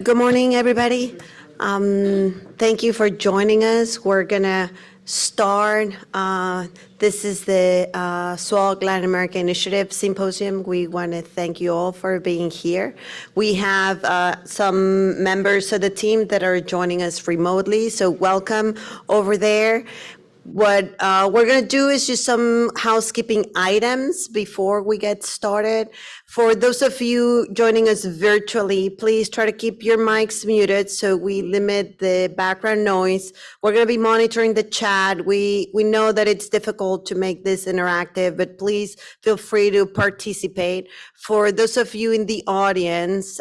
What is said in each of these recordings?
Good morning, everybody. Thank you for joining us. We're gonna start. This is the SWOG Latin America Initiative Symposium. We want to thank you all for being here. We have some members of the team that are joining us remotely, so welcome over there. What we're going to do is just some housekeeping items before we get started. For those of you joining us virtually, please try to keep your mics muted so we limit the background noise. We're going to be monitoring the chat. We know that it's difficult to make this interactive, but please feel free to participate. For those of you in the audience,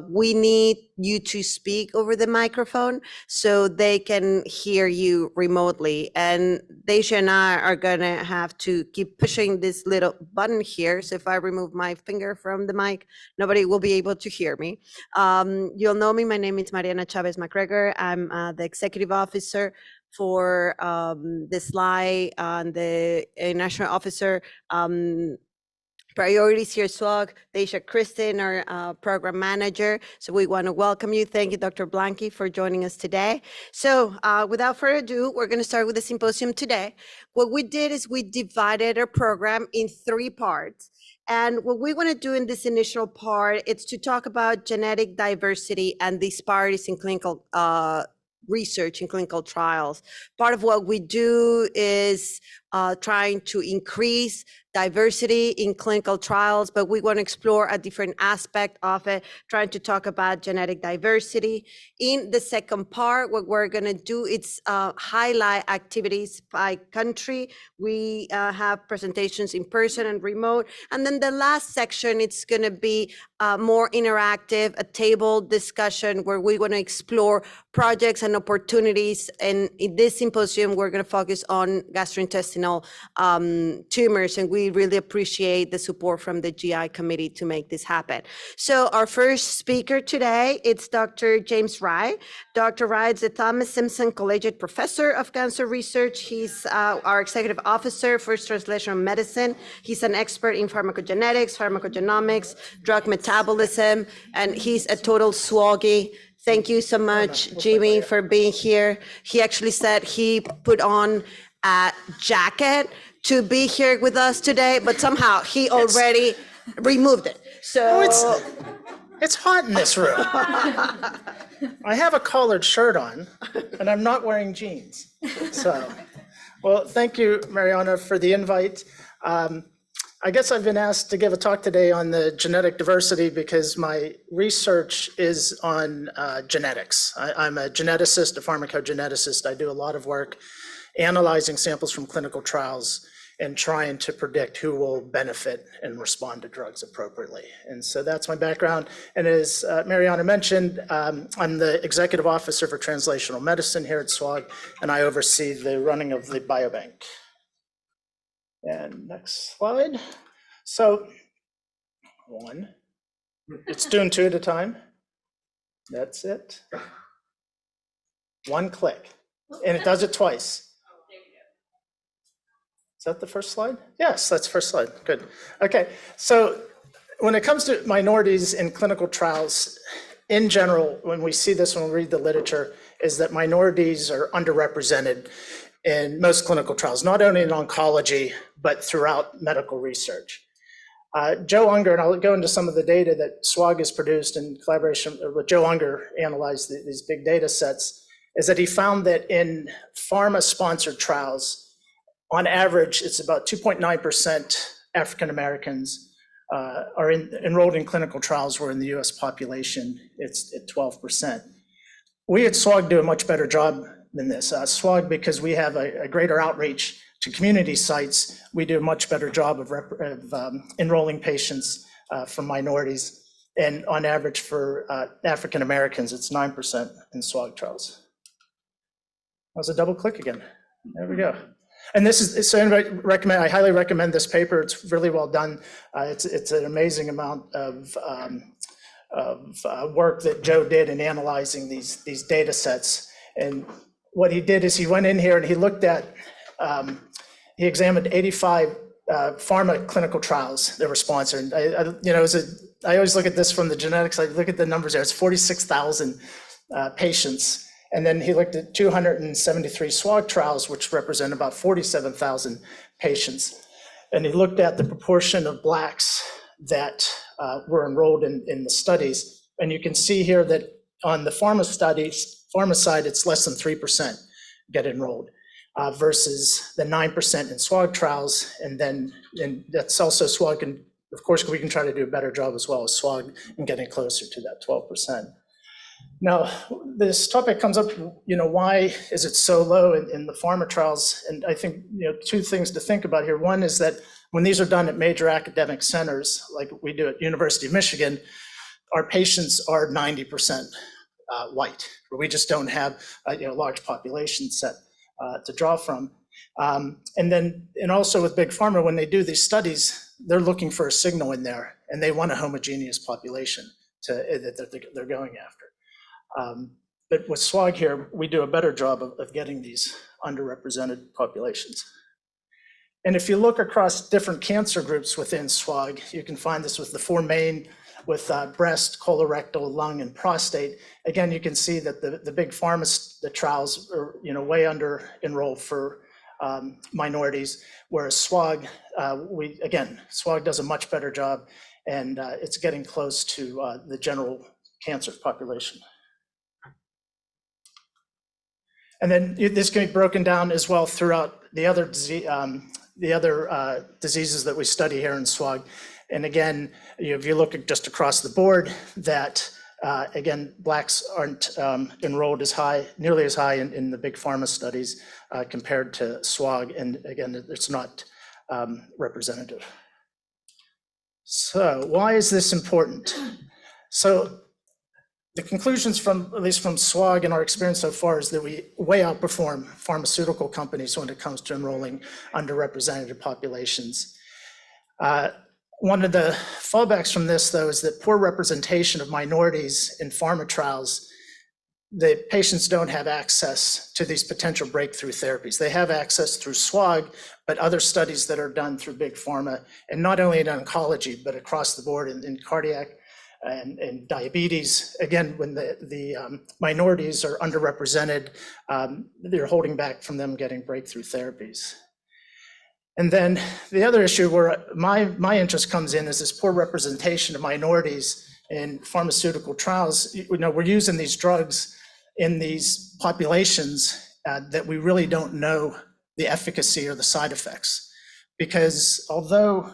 we need you to speak over the microphone so they can hear you remotely. And Deja and I are gonna have to keep pushing this little button here. So if I remove my finger from the mic, nobody will be able to hear me. You'll know me, my name is Mariana Chavez McGregor. I'm the executive officer for the SLI and the national officer priorities here at SWOG, Deja Kristen, our program manager. So we want to welcome you. Thank you, Dr. Blanqui, for joining us today. So without further ado, we're going to start with the symposium today. What we did is we divided our program in 3 parts. And what we want to do in this initial part, it's to talk about genetic diversity and disparities in clinical research and clinical trials. Part of what we do is trying to increase diversity in clinical trials, but we want to explore a different aspect of it, trying to talk about genetic diversity. In the second part, what we're going to do is highlight activities by country. We have presentations in person and remote. And then the last section, it's going to be more interactive, a table discussion where we want to explore projects and opportunities. And in this symposium, we're going to focus on gastrointestinal tumors, and we really appreciate the support from the GI committee to make this happen. So our first speaker today, it's Dr. James Rye. Dr. Rye is the Thomas Simpson Collegiate Professor of Cancer Research. He's our executive officer for translational medicine. He's an expert in pharmacogenetics, pharmacogenomics, drug metabolism, and he's a total SWOGie. Thank you so much, Jimmy, for being here. He actually said he put on a jacket to be here with us today, but somehow he already removed it. So it's hot in this room. I have a collared shirt on, and I'm not wearing jeans. So, well, thank you, Mariana, for the invite. I guess I've been asked to give a talk today on the genetic diversity because my research is on genetics. I'm a geneticist, a pharmacogeneticist. I do a lot of work analyzing samples from clinical trials and trying to predict who will benefit and respond to drugs appropriately. And so that's my background. And as Mariana mentioned, I'm the executive officer for translational medicine here at SWOG, and I oversee the running of the biobank. And next slide. So, it's doing 2 at a time. That's it. 1 click, and it does it twice. Is that the first slide? Yes, that's the first slide. Good. Okay, so when it comes to minorities in clinical trials, in general, when we see this, when we read the literature, is that minorities are underrepresented in most clinical trials, not only in oncology, but throughout medical research. Joe Unger, and I'll go into some of the data that SWOG has produced in collaboration with Joe Unger, analyzed these big data sets, is that he found that in pharma-sponsored trials, on average, it's about 2.9% African Americans are enrolled in clinical trials, where in the US population, it's at 12%. We at SWOG do a much better job than this. SWOG, because we have a greater outreach to community sites, we do a much better job of enrolling patients from minorities. And on average for African Americans, it's 9% in SWOG trials. That was a double click again. There we go. And this is, so I highly recommend this paper. It's really well done. It's an amazing amount of work that Joe did in analyzing these data sets. And what he did is he went in here and he looked at, he examined 85 pharma clinical trials that were sponsored. I always look at this from the genetics. I look at the numbers there. It's 46,000 patients. And then he looked at 273 SWOG trials, which represent about 47,000 patients. And he looked at the proportion of Blacks that were enrolled in the studies. And you can see here that on the pharma side, it's less than 3% get enrolled versus the 9% in SWOG trials. And that's also SWOG, and of course, we can try to do a better job as well as SWOG in getting closer to that 12%. Now, this topic comes up, why is it so low in the pharma trials? And I think, two things to think about here. One is that when these are done at major academic centers, like we do at University of Michigan, our patients are 90% white, where we just don't have a large population set to draw from. And also with big pharma, when they do these studies, they're looking for a signal in there, and they want a homogeneous population that they're going after. But with SWOG here, we do a better job of getting these underrepresented populations. And if you look across different cancer groups within SWOG, you can find this with the four main, with breast, colorectal, lung, and prostate. Again, you can see that the big pharma trials are way under enrolled for minorities, whereas SWOG, SWOG does a much better job, and it's getting close to the general cancer population. And then this can be broken down as well throughout the other diseases that we study here in SWOG. And again, if you look at just across the board, that again, Blacks aren't enrolled nearly as high in the big pharma studies compared to SWOG. And again, it's not representative. So why is this important? So the conclusions at least from SWOG and our experience so far is that we way outperform pharmaceutical companies when it comes to enrolling underrepresented populations. One of the fallbacks from this, though, is that poor representation of minorities in pharma trials, the patients don't have access to these potential breakthrough therapies. They have access through SWOG, but other studies that are done through big pharma, and not only in oncology, but across the board in cardiac and diabetes. Again, when the minorities are underrepresented, they're holding back from them getting breakthrough therapies. And then the other issue where my interest comes in is this poor representation of minorities in pharmaceutical trials. We're using these drugs in these populations that we really don't know the efficacy or the side effects. Because although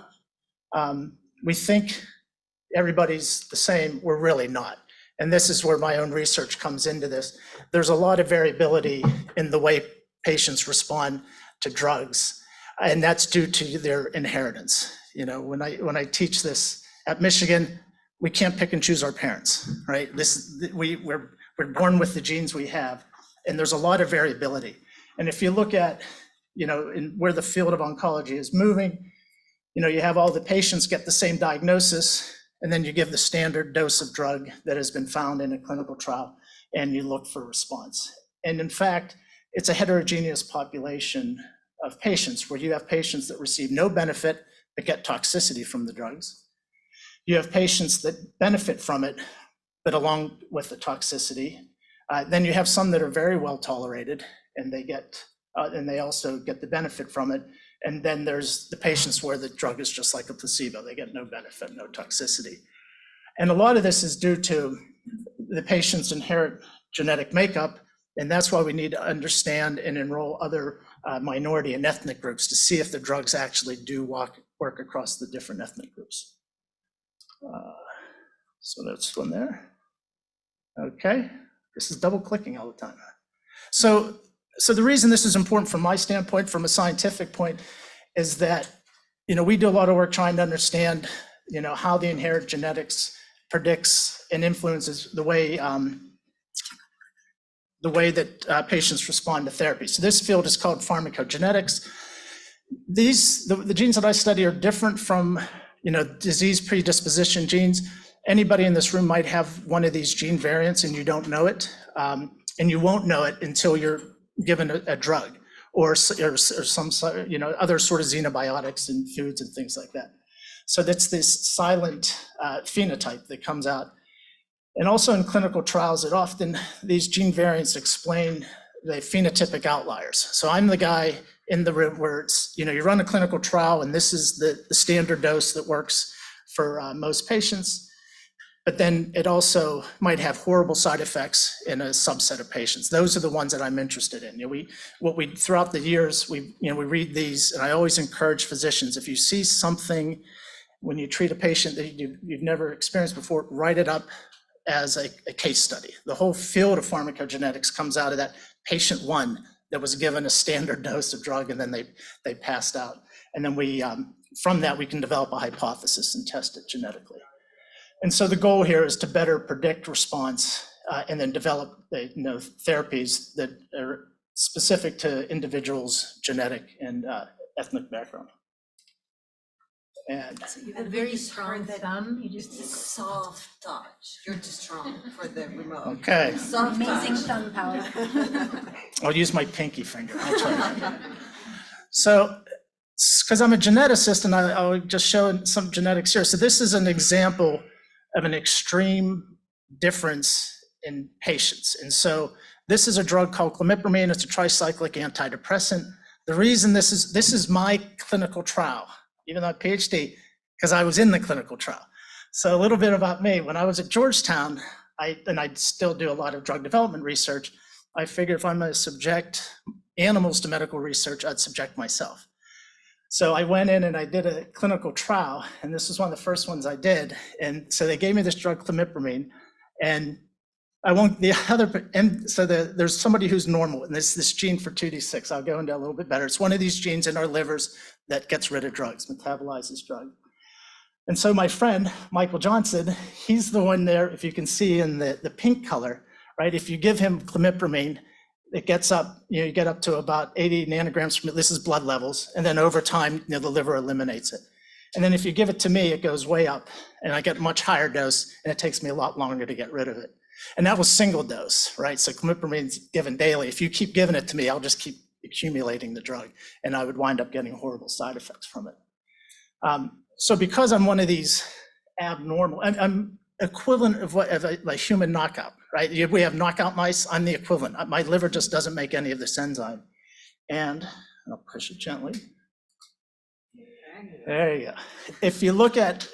we think everybody's the same, we're really not. And this is where my own research comes into this. There's a lot of variability in the way patients respond to drugs. And that's due to their inheritance. When I teach this at Michigan, we can't pick and choose our parents, right? We're born with the genes we have, and there's a lot of variability. And if you look at, in where the field of oncology is moving, you have all the patients get the same diagnosis, and then you give the standard dose of drug that has been found in a clinical trial, and you look for response. And in fact, it's a heterogeneous population of patients, where you have patients that receive no benefit but get toxicity from the drugs. You have patients that benefit from it, but along with the toxicity. Then you have some that are very well tolerated, and they also get the benefit from it. And then there's the patients where the drug is just like a placebo. They get no benefit, no toxicity. And a lot of this is due to the patient's inherent genetic makeup. And that's why we need to understand and enroll other minority and ethnic groups to see if the drugs actually do work across the different ethnic groups. So that's one there. Okay, this is double clicking all the time. So the reason this is important from my standpoint, from a scientific point, is that we do a lot of work trying to understand how the inherent genetics predicts and influences the way that patients respond to therapy. So this field is called pharmacogenetics. The genes that I study are different from disease predisposition genes. Anybody in this room might have one of these gene variants and you don't know it. And you won't know it until you're given a drug, or some, other sort of xenobiotics in foods and things like that. So that's this silent phenotype that comes out. And also in clinical trials, it often, these gene variants explain the phenotypic outliers. So I'm the guy in the room where it's, you run a clinical trial and this is the standard dose that works for most patients. But then it also might have horrible side effects in a subset of patients. Those are the ones that I'm interested in. Throughout the years, we read these, and I always encourage physicians, if you see something when you treat a patient that you've never experienced before, write it up as a case study. The whole field of pharmacogenetics comes out of that patient one that was given a standard dose of drug and then they passed out. And then from that, we can develop a hypothesis and test it genetically. And so the goal here is to better predict response and then develop therapies that are specific to individuals' genetic and ethnic background. And so you have a very strong thumb. You just a soft touch. You're too strong for the remote. Okay. Soft Amazing touch. thumb power. I'll use my pinky finger. I'll try. So, because I'm a geneticist, and I'll just show some genetics here. So this is an example of an extreme difference in patients. And so this is a drug called clomipramine. It's a tricyclic antidepressant. The reason this is my clinical trial, even though I have a PhD, because I was in the clinical trial. So a little bit about me. When I was at Georgetown, I still do a lot of drug development research. I figured if I'm going to subject animals to medical research, I'd subject myself. So I went in and I did a clinical trial, and this was one of the first ones I did. And so they gave me this drug clomipramine, and there's somebody who's normal, and this gene for 2D6. I'll go into a little bit better. It's one of these genes in our livers that gets rid of drugs, metabolizes drug. And so my friend, Michael Johnson, he's the one there, if you can see in the pink color, right? If you give him clomipramine, it gets up, you get up to about 80 nanograms per, this is blood levels. And then over time, the liver eliminates it. And then if you give it to me, it goes way up and I get much higher dose and it takes me a lot longer to get rid of it. And that was single dose, right? So clomipramine is given daily. If you keep giving it to me, I'll just keep accumulating the drug and I would wind up getting horrible side effects from it. So because I'm one of these abnormal, I'm equivalent of a human knockout, right? We have knockout mice, I'm the equivalent. My liver just doesn't make any of this enzyme. And I'll push it gently. There you go. If you look at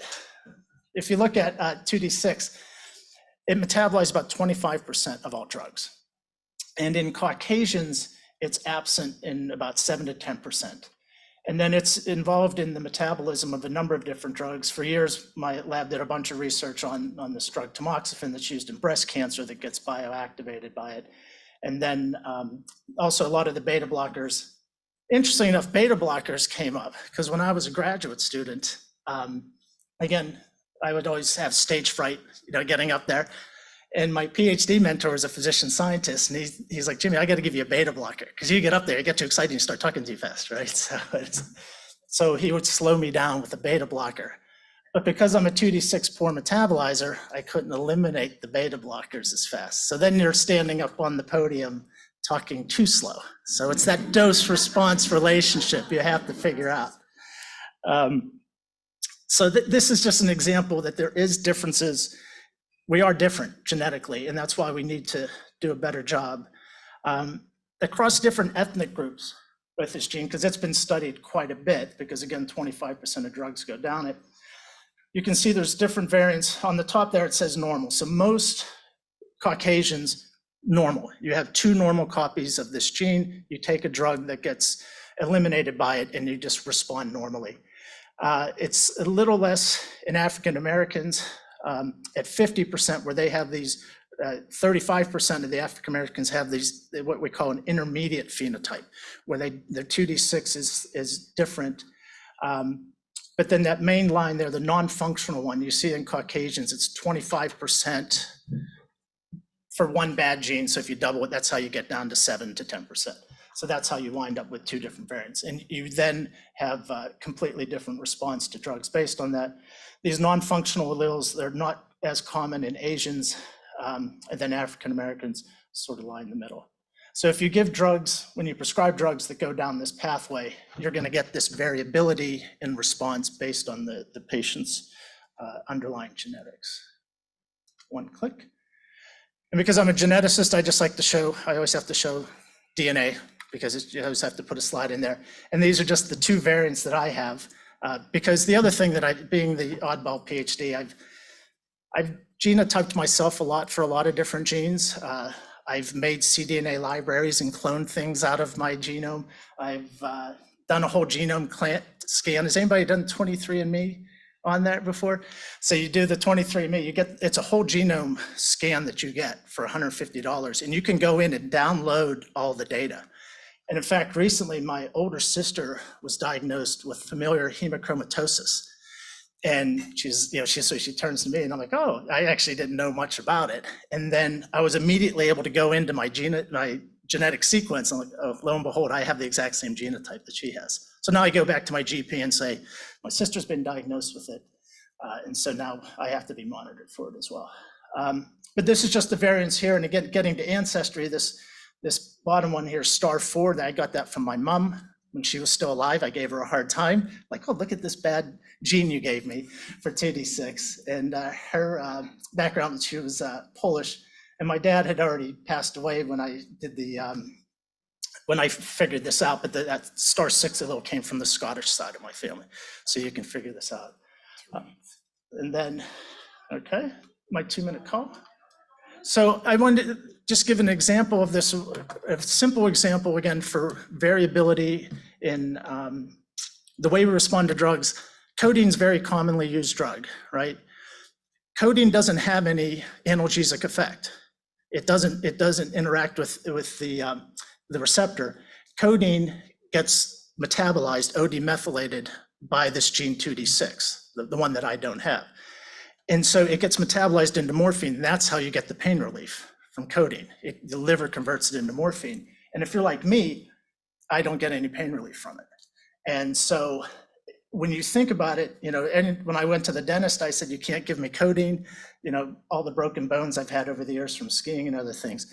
2D6, it metabolizes about 25% of all drugs. And in Caucasians, it's absent in about 7 to 10%. And then it's involved in the metabolism of a number of different drugs. For years, my lab did a bunch of research on this drug tamoxifen that's used in breast cancer that gets bioactivated by it. And then also a lot of the beta blockers. Interestingly enough, beta blockers came up because when I was a graduate student, again, I would always have stage fright, getting up there. And my PhD mentor is a physician scientist, and he's like, Jimmy, I got to give you a beta blocker because you get up there, you get too excited, and you start talking too fast, right? So he would slow me down with a beta blocker. But because I'm a 2D6 poor metabolizer, I couldn't eliminate the beta blockers as fast. So then you're standing up on the podium talking too slow. So it's that dose response relationship you have to figure out. So this is just an example that there is differences. We are different genetically, and that's why we need to do a better job. Across different ethnic groups with this gene, because it's been studied quite a bit, because again, 25% of drugs go down it. You can see there's different variants. On the top there, it says normal. So most Caucasians, normal. You have 2 normal copies of this gene. You take a drug that gets eliminated by it, and you just respond normally. It's a little less in African Americans. At 50%, where they have these, 35% of the African Americans have these, what we call an intermediate phenotype, where their 2D6 is different. But then that main line there, the non-functional one, you see in Caucasians, it's 25% for one bad gene. So if you double it, that's how you get down to 7 to 10%. So that's how you wind up with 2 different variants. And you then have a completely different response to drugs based on that. These non-functional alleles, they're not as common in Asians, and then African Americans sort of lie in the middle. So if you give drugs, when you prescribe drugs that go down this pathway, you're going to get this variability in response based on the patient's underlying genetics. One click. And because I'm a geneticist, I always have to show DNA because you always have to put a slide in there. And these are just the two variants that I have. Because the other thing that being the oddball PhD, I've genotyped myself a lot for a lot of different genes. I've made cDNA libraries and cloned things out of my genome. I've done a whole genome scan. Has anybody done 23andMe on that before? So you do the 23andMe, it's a whole genome scan that you get for $150, and you can go in and download all the data. And in fact, recently my older sister was diagnosed with familial hemochromatosis. And she turns to me and I'm like, oh, I actually didn't know much about it. And then I was immediately able to go into my genetic sequence and like, oh, lo and behold, I have the exact same genotype that she has. So now I go back to my GP and say, my sister's been diagnosed with it. And so now I have to be monitored for it as well. But this is just the variants here. And again, getting to ancestry, this bottom one here, star 4, that I got that from my mom. When she was still alive, I gave her a hard time. Like, oh, look at this bad gene you gave me for 2D6. And her background, she was Polish. And my dad had already passed away when I did when I figured this out. But that star 6 little came from the Scottish side of my family. So you can figure this out. And then, okay, my 2-minute call. So I wanted to just give an example of this, a simple example again for variability in the way we respond to drugs. Codeine is a very commonly used drug, right? Codeine doesn't have any analgesic effect. It doesn't interact with the receptor. Codeine gets metabolized, O-demethylated by this gene 2D6, the one that I don't have. And so it gets metabolized into morphine, and that's how you get the pain relief from codeine. The liver converts it into morphine. And if you're like me, I don't get any pain relief from it. And so when you think about it, and when I went to the dentist, I said, you can't give me codeine, all the broken bones I've had over the years from skiing and other things.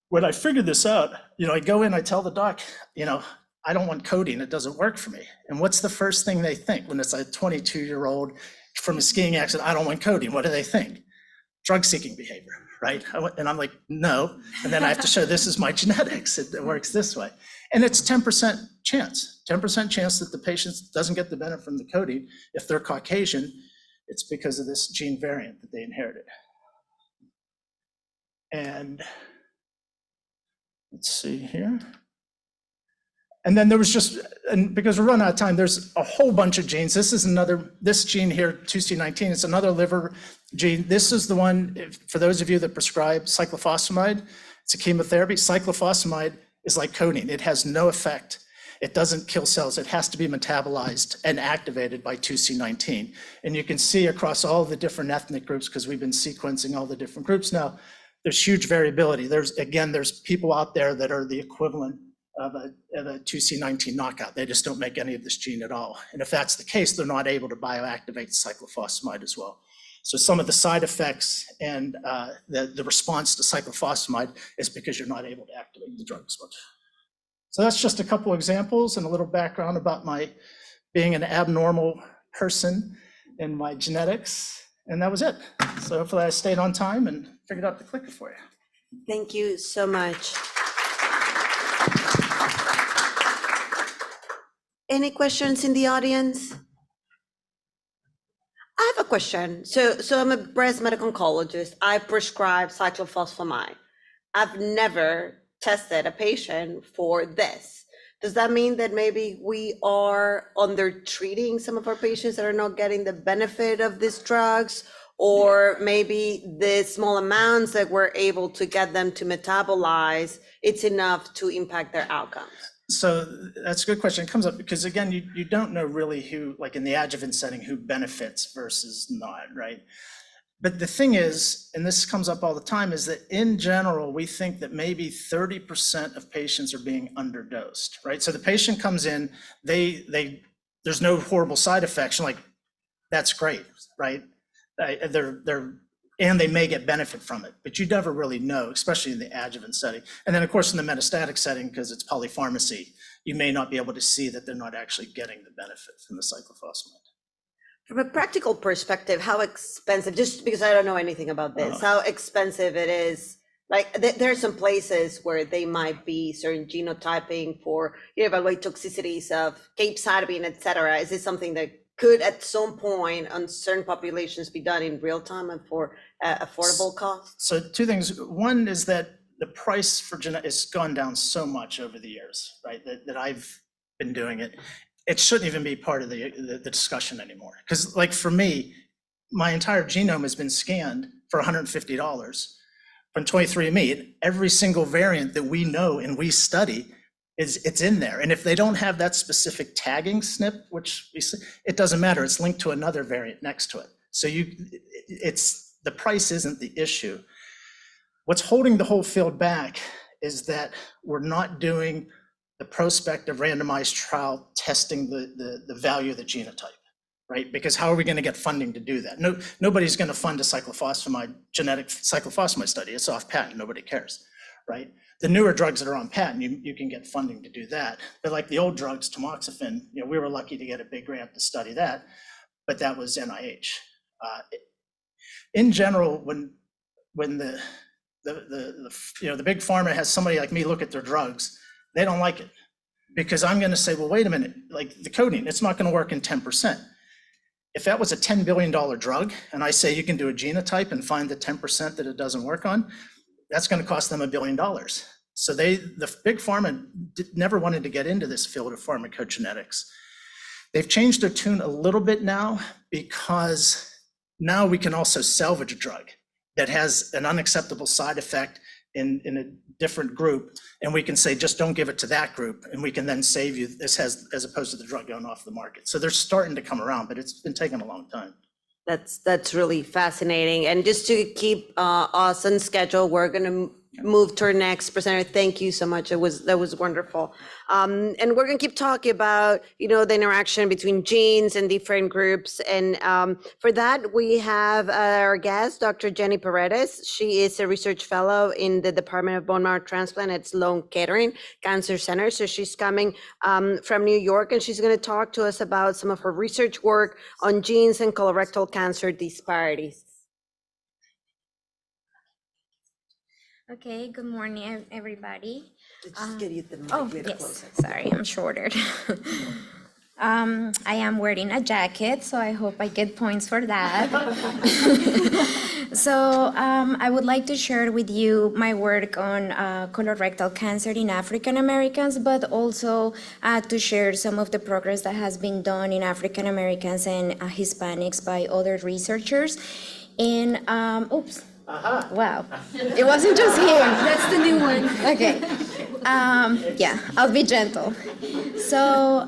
When I figured this out, I go in, I tell the doc, I don't want codeine, it doesn't work for me. And what's the first thing they think when it's a 22-year-old from a skiing accident, I don't want codeine? What do they think? Drug-seeking behavior, right? And I'm like, no. And then I have to show this is my genetics. It works this way. And it's 10% chance that the patient doesn't get the benefit from the codeine. If they're Caucasian, it's because of this gene variant that they inherited. And let's see here. And then there was and because we're running out of time, there's a whole bunch of genes. This gene here, 2C19, it's another liver gene. This is the one, for those of you that prescribe cyclophosphamide, it's a chemotherapy. Cyclophosphamide is like codeine. It has no effect. It doesn't kill cells. It has to be metabolized and activated by 2C19. And you can see across all the different ethnic groups, because we've been sequencing all the different groups now, there's huge variability. There's people out there that are the equivalent of a 2C19 knockout. They just don't make any of this gene at all. And if that's the case, they're not able to bioactivate cyclophosphamide as well. So some of the side effects and the response to cyclophosphamide is because you're not able to activate the drug as much. So that's just a couple examples and a little background about my being an abnormal person in my genetics. And that was it. So hopefully I stayed on time and figured out the clicker for you. Thank you so much. Any questions in the audience? I have a question. So I'm a breast medical oncologist. I prescribe cyclophosphamide. I've never tested a patient for this. Does that mean that maybe we are under treating some of our patients that are not getting the benefit of these drugs? Or maybe the small amounts that we're able to get them to metabolize, it's enough to impact their outcomes? So that's a good question. It comes up because, again, you don't know really who, like in the adjuvant setting, who benefits versus not, right? But the thing is, and this comes up all the time, is that in general, we think that maybe 30% of patients are being underdosed, right? So the patient comes in, there's no horrible side effects. You're like, that's great, right? They're and they may get benefit from it, but you never really know, especially in the adjuvant setting. And then of course in the metastatic setting, because it's polypharmacy, you may not be able to see that they're not actually getting the benefit from the cyclophosphamide. From a practical perspective, how expensive, just because I don't know anything about this, how expensive it is? Like there are some places where they might be certain genotyping for, evaluate toxicities of capecitabine, et cetera. Is this something that could at some point on certain populations be done in real time and for affordable cost? So two things. One is that the price for genetics has gone down so much over the years, right? That I've been doing it. It shouldn't even be part of the discussion anymore. Because like for me, my entire genome has been scanned for $150 from 23andMe. And every single variant that we know and we study it's in there. And if they don't have that specific tagging SNP, which we see, it doesn't matter. It's linked to another variant next to it. So the price isn't the issue. What's holding the whole field back is that we're not doing the prospective randomized trial testing the value of the genotype, right? Because how are we going to get funding to do that? Nobody's going to fund a genetic cyclophosphamide study. It's off patent. Nobody cares, right? The newer drugs that are on patent, you can get funding to do that. But like the old drugs, tamoxifen, we were lucky to get a big grant to study that, but that was NIH. In general, when the big pharma has somebody like me look at their drugs, they don't like it because I'm going to say, well, wait a minute, like the codeine, it's not going to work in 10%. If that was a $10 billion drug and I say you can do a genotype and find the 10% that it doesn't work on, that's going to cost them $1 billion. So the big pharma never wanted to get into this field of pharmacogenetics. They've changed their tune a little bit now because now we can also salvage a drug that has an unacceptable side effect in a different group, and we can say just don't give it to that group, and we can then save you this as opposed to the drug going off the market. So they're starting to come around, but it's been taking a long time. That's really fascinating. And just to keep us on schedule, we're going to move to our next presenter. Thank you so much. That was wonderful. And we're going to keep talking about, the interaction between genes and different groups. And for that, we have our guest, Dr. Jenny Paredes. She is a research fellow in the Department of Bone Marrow Transplant at Sloan Kettering Cancer Center. So she's coming from New York, and she's going to talk to us about some of her research work on genes and colorectal cancer disparities. Okay, good morning, everybody. Just get you the mic Oh, a little yes, closer. sorry, I'm shorter. I am wearing a jacket, so I hope I get points for that. So I would like to share with you my work on colorectal cancer in African Americans, but also to share some of the progress that has been done in African Americans and Hispanics by other researchers. And, oops. Wow, it wasn't just him. That's the new one. Okay, yeah, I'll be gentle. So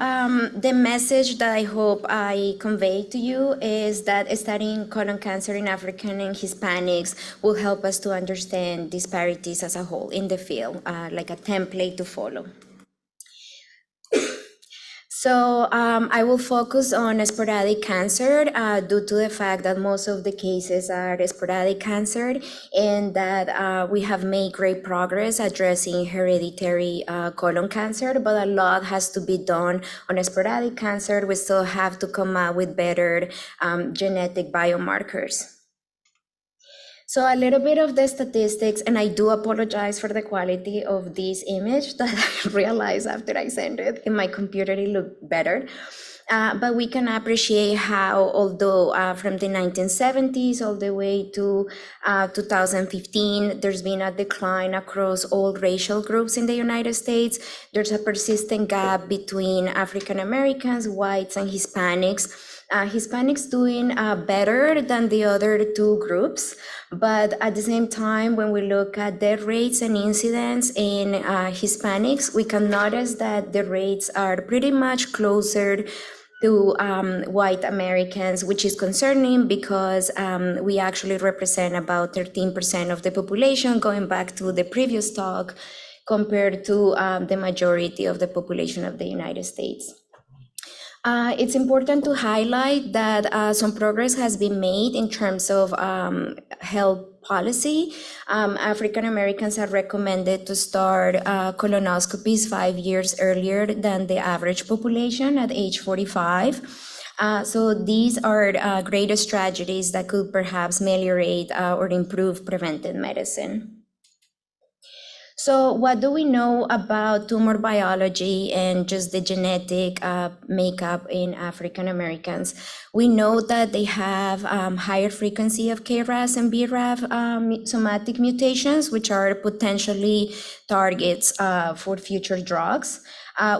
the message that I hope I convey to you is that studying colon cancer in African and Hispanics will help us to understand disparities as a whole in the field, like a template to follow. So I will focus on sporadic cancer due to the fact that most of the cases are sporadic cancer and that we have made great progress addressing hereditary colon cancer, but a lot has to be done on sporadic cancer. We still have to come up with better genetic biomarkers. So a little bit of the statistics, and I do apologize for the quality of this image that I realized after I sent it in my computer, it looked better. But we can appreciate how, although from the 1970s all the way to 2015, there's been a decline across all racial groups in the United States. There's a persistent gap between African Americans, whites, and Hispanics. Hispanics doing better than the other two groups, but at the same time, when we look at death rates and incidence in Hispanics, we can notice that the rates are pretty much closer to white Americans, which is concerning because we actually represent about 13% of the population, going back to the previous talk, compared to the majority of the population of the United States. It's important to highlight that some progress has been made in terms of health policy. African Americans are recommended to start colonoscopies 5 years earlier than the average population at age 45. So these are greater strategies that could perhaps ameliorate or improve preventive medicine. So what do we know about tumor biology and just the genetic makeup in African Americans? We know that they have higher frequency of KRAS and BRAF somatic mutations, which are potentially targets for future drugs.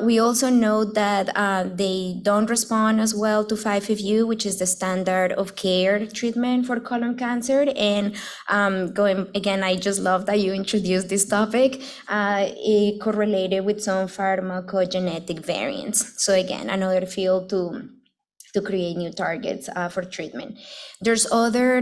We also know that they don't respond as well to 5FU, which is the standard of care treatment for colon cancer. And again, I just love that you introduced this topic. It correlated with some pharmacogenetic variants. So again, another field to create new targets for treatment. There's other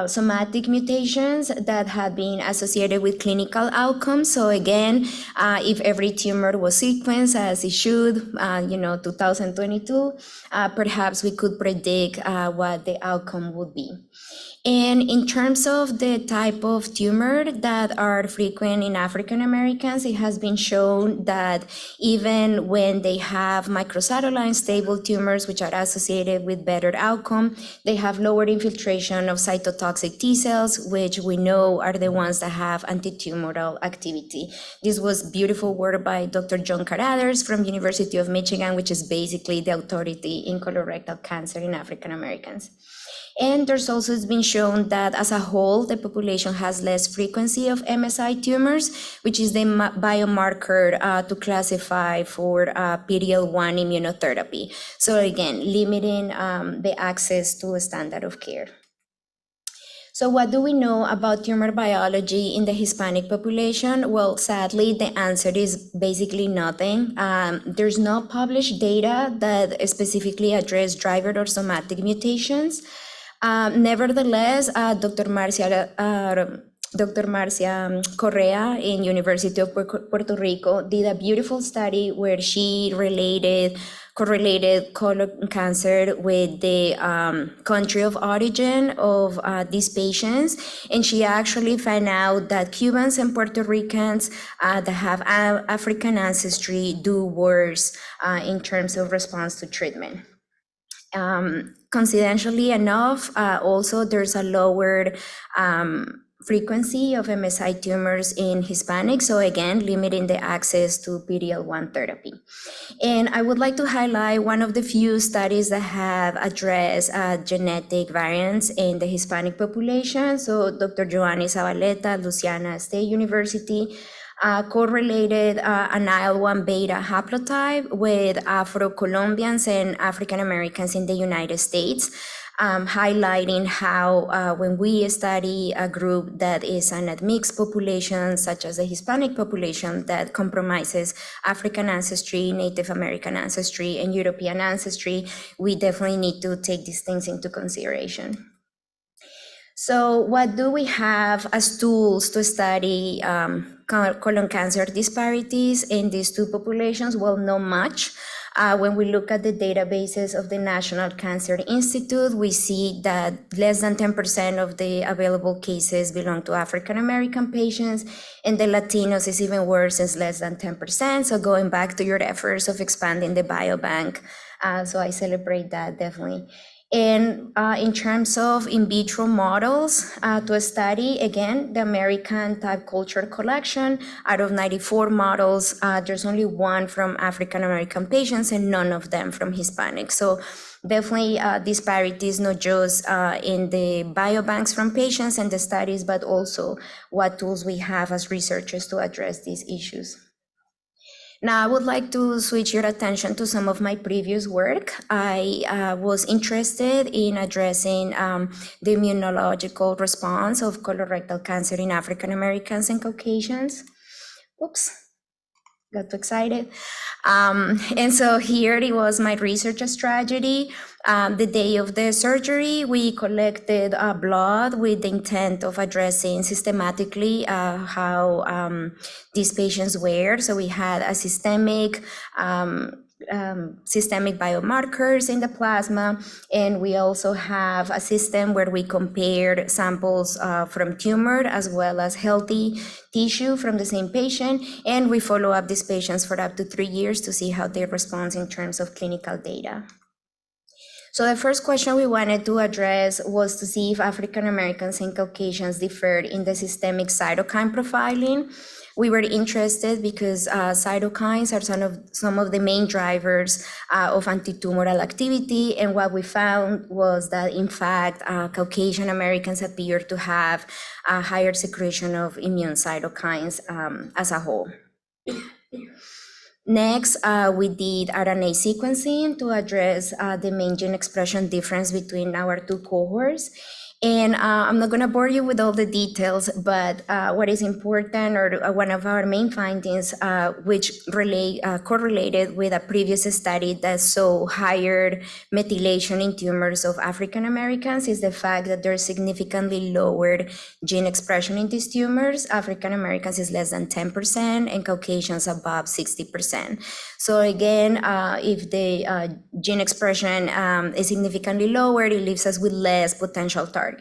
somatic mutations that have been associated with clinical outcomes. So again, if every tumor was sequenced as it should, 2022, perhaps we could predict what the outcome would be. And in terms of the type of tumor that are frequent in African Americans, it has been shown that even when they have microsatellite stable tumors, which are associated with better outcome, they have lower infiltration of cytotoxic T cells, which we know are the ones that have anti-tumoral activity. This was beautiful work by Dr. John Carruthers from University of Michigan, which is basically the authority in colorectal cancer in African Americans. And there's also been shown that as a whole, the population has less frequency of MSI tumors, which is the biomarker to classify for PD-L1 immunotherapy. So again, limiting the access to a standard of care. So what do we know about tumor biology in the Hispanic population? Well, sadly, the answer is basically nothing. There's no published data that specifically address driver or somatic mutations. Nevertheless, Dr. Marcia Correa in University of Puerto Rico did a beautiful study where she correlated colon cancer with the country of origin of these patients. And she actually found out that Cubans and Puerto Ricans that have African ancestry do worse in terms of response to treatment. Coincidentally enough, also there's a lower frequency of MSI tumors in Hispanics, so again, limiting the access to PD-L1 therapy. And I would like to highlight one of the few studies that have addressed genetic variants in the Hispanic population. So Dr. Joanny Zabaleta, Louisiana State University, correlated an IL-1 beta haplotype with Afro-Colombians and African Americans in the United States, highlighting how when we study a group that is an mixed population, such as the Hispanic population that compromises African ancestry, Native American ancestry, and European ancestry, we definitely need to take these things into consideration. So what do we have as tools to study colon cancer disparities in these two populations? Well, not much. When we look at the databases of the National Cancer Institute, we see that less than 10% of the available cases belong to African American patients, and the Latinos is even worse, it's less than 10%. So going back to your efforts of expanding the biobank, so I celebrate that definitely. And in terms of in vitro models to study, again, the American Type Culture Collection, out of 94 models, there's only one from African American patients and none of them from Hispanic. So definitely disparities, not just in the biobanks from patients and the studies, but also what tools we have as researchers to address these issues. Now, I would like to switch your attention to some of my previous work. I was interested in addressing the immunological response of colorectal cancer in African Americans and Caucasians. Oops, got too excited. And so here it was my research strategy. The day of the surgery, we collected blood with the intent of addressing systematically how these patients were. So we had a systemic systemic biomarkers in the plasma, and we also have a system where we compared samples from tumor as well as healthy tissue from the same patient, and we follow up these patients for up to 3 years to see how they respond in terms of clinical data. So the first question we wanted to address was to see if African Americans and Caucasians differed in the systemic cytokine profiling. We were interested because cytokines are some of the main drivers of antitumoral activity, and what we found was that, in fact, Caucasian Americans appear to have a higher secretion of immune cytokines as a whole. Next, we did RNA sequencing to address the main gene expression difference between our two cohorts. And I'm not going to bore you with all the details, but what is important, or one of our main findings, which correlated with a previous study that saw higher methylation in tumors of African Americans, is the fact that there's significantly lowered gene expression in these tumors. African Americans is less than 10%, and Caucasians above 60%. So again, if the gene expression is significantly lower, it leaves us with less potential targets.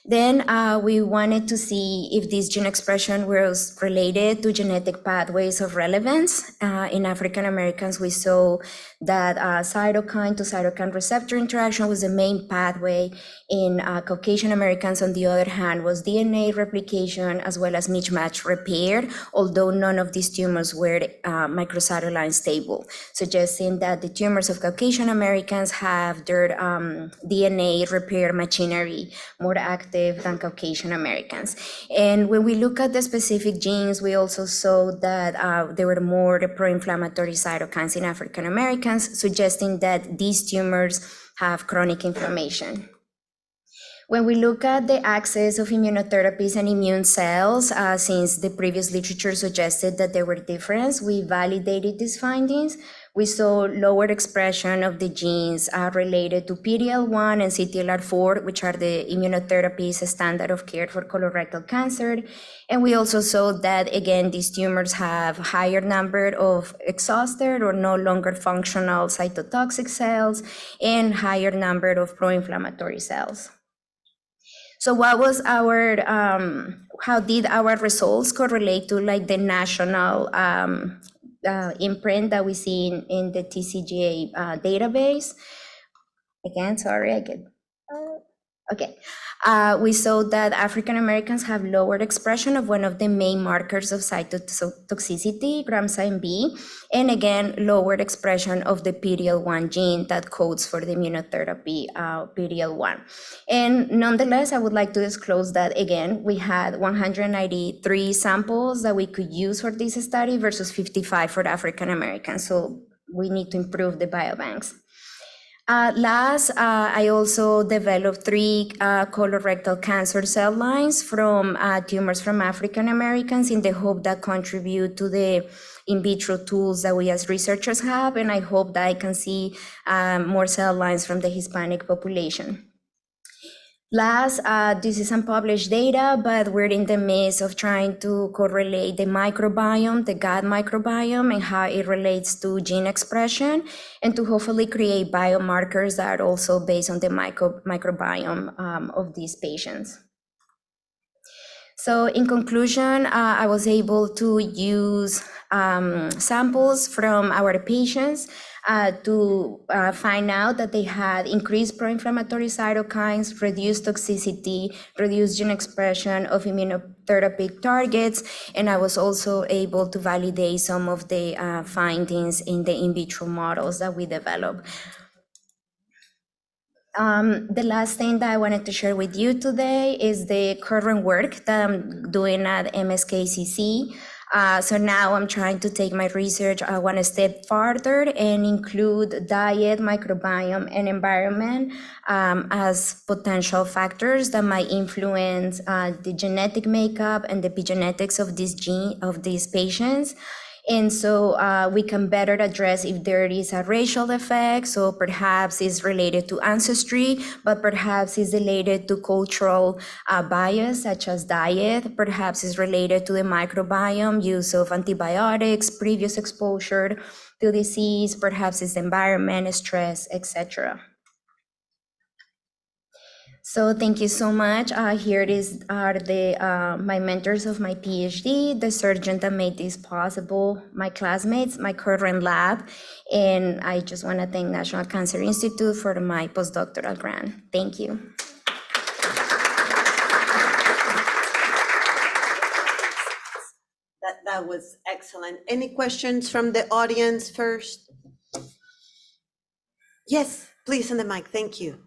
Then we wanted to see if this gene expression was related to genetic pathways of relevance. In African Americans, we saw that cytokine to cytokine receptor interaction was the main pathway. In Caucasian Americans, on the other hand, was DNA replication as well as mismatch repair, although none of these tumors were microsatellite stable, suggesting that the tumors of Caucasian Americans have their DNA repair machinery more active than Caucasian Americans. And when we look at the specific genes, we also saw that there were more pro-inflammatory cytokines in African Americans, suggesting that these tumors have chronic inflammation. When we look at the axis of immunotherapies and immune cells, since the previous literature suggested that there were differences, we validated these findings. We saw lower expression of the genes related to PD-L1 and CTLR4, which are the immunotherapies standard of care for colorectal cancer. And we also saw that, again, these tumors have higher number of exhausted or no longer functional cytotoxic cells and higher number of pro-inflammatory cells. So what was our, how did our results correlate to like the national imprint that we see in the TCGA database? Again, sorry, okay. We saw that African Americans have lower expression of one of the main markers of cytotoxicity, gramzyme B, and again, lower expression of the PD-L1 gene that codes for the immunotherapy PD-L1. And nonetheless, I would like to disclose that, again, we had 193 samples that we could use for this study versus 55 for African Americans. So we need to improve the biobanks. Last, I also developed 3 colorectal cancer cell lines from tumors from African Americans in the hope that contribute to the in vitro tools that we as researchers have, and I hope that I can see more cell lines from the Hispanic population. Last, this is unpublished data, but we're in the midst of trying to correlate the microbiome, the gut microbiome, and how it relates to gene expression, and to hopefully create biomarkers that are also based on the microbiome of these patients. So in conclusion, I was able to use samples from our patients to find out that they had increased pro-inflammatory cytokines, reduced toxicity, reduced gene expression of immunotherapeutic targets, and I was also able to validate some of the findings in the in vitro models that we developed. The last thing that I wanted to share with you today is the current work that I'm doing at MSKCC. So now I'm trying to take my research one step further and include diet, microbiome, and environment as potential factors that might influence the genetic makeup and the epigenetics of these patients. And so we can better address if there is a racial effect. So perhaps it's related to ancestry, but perhaps it's related to cultural bias, such as diet. Perhaps it's related to the microbiome, use of antibiotics, previous exposure to disease, perhaps it's environment, stress, etc. So thank you so much. Here it is are the my mentors of my PhD, the surgeon that made this possible, my classmates, my current lab, and I just want to thank National Cancer Institute for my postdoctoral grant. Thank you. That was excellent. Any questions from the audience first? Yes, please on the mic. Thank you.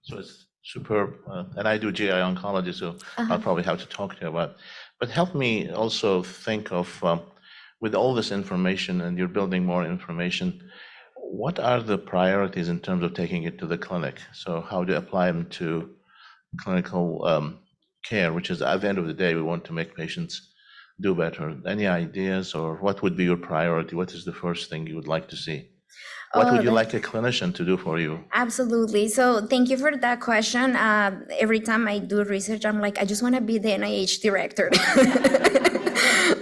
So it's superb. And I do GI oncology, so I'll probably have to talk to you about. But help me also think of, with all this information and you're building more information, what are the priorities in terms of taking it to the clinic? So how do you apply them to clinical care, which is at the end of the day, we want to make patients do better. Any ideas, or what would be your priority? What is the first thing you would like to see? What would you like a clinician to do for you? Absolutely. So thank you for that question. Every time I do research, I'm like, I just want to be the NIH director.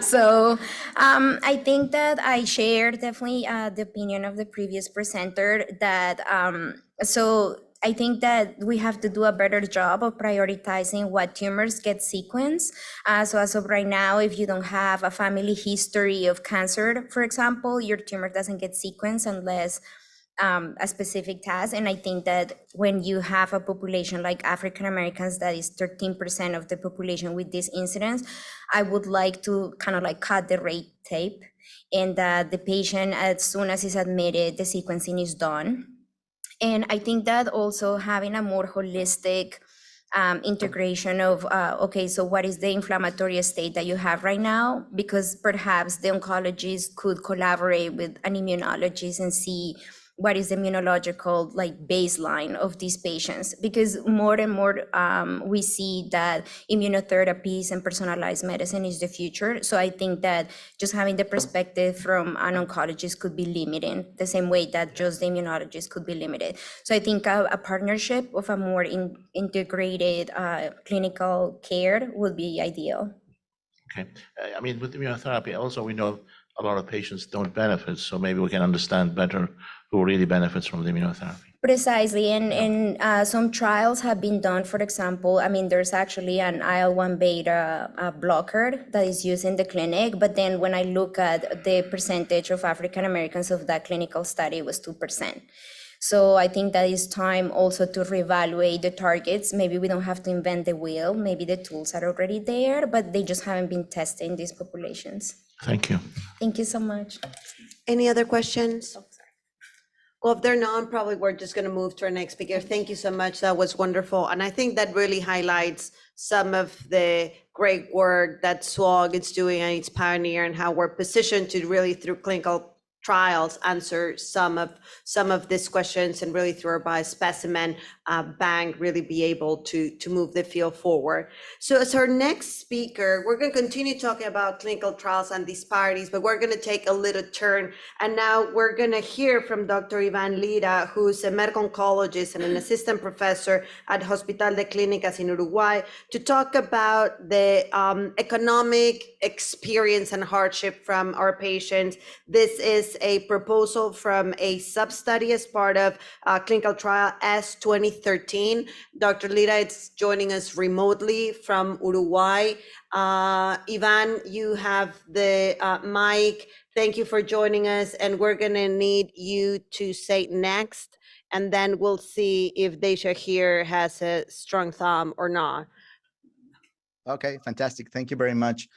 So I think that I share definitely the opinion of the previous presenter that I think that we have to do a better job of prioritizing what tumors get sequenced. So as of right now, if you don't have a family history of cancer, for example, your tumor doesn't get sequenced unless a specific task. And I think that when you have a population like African Americans, that is 13% of the population with this incidence, I would like to kind of like cut the red tape, and that the patient, as soon as he's admitted, the sequencing is done. And I think that also having a more holistic integration of, okay, so what is the inflammatory state that you have right now? Because perhaps the oncologist could collaborate with an immunologist and see what is the immunological like baseline of these patients, because more and more we see that immunotherapies and personalized medicine is the future. So I think that just having the perspective from an oncologist could be limiting, the same way that just the immunologist could be limited. So I think a partnership of a more integrated clinical care would be ideal. Okay. I mean, with immunotherapy, also we know a lot of patients don't benefit, so maybe we can understand better who really benefits from the immunotherapy. Precisely, and some trials have been done. For example, I mean, there's actually an IL-1 beta blocker that is used in the clinic, but then when I look at the percentage of African Americans of that clinical study, it was 2%. So I think that is time also to reevaluate the targets. Maybe we don't have to invent the wheel. Maybe the tools are already there, but they just haven't been tested in these populations. Thank you. Thank you so much. Any other questions? Well, if they're not, probably we're just going to move to our next speaker. Thank you so much. That was wonderful. And I think that really highlights some of the great work that SWOG is doing and its pioneer, and how we're positioned to really, through clinical trials, answer some of these questions, and really through our biospecimen bank really be able to move the field forward. So as our next speaker, we're going to continue talking about clinical trials and disparities, but we're going to take a little turn, and now we're going to hear from Dr. Ivan Lira, who's a medical oncologist and an assistant professor at Hospital de Clínicas in Uruguay, to talk about the economic experience and hardship from our patients. This is a proposal from a sub-study as part of clinical trial S2013. Dr. Lira is joining us remotely from Uruguay. Ivan, you have the mic. Thank you for joining us, and we're gonna need you to say next, and then we'll see if Deja here has a strong thumb or not. Okay, fantastic. Thank you very much.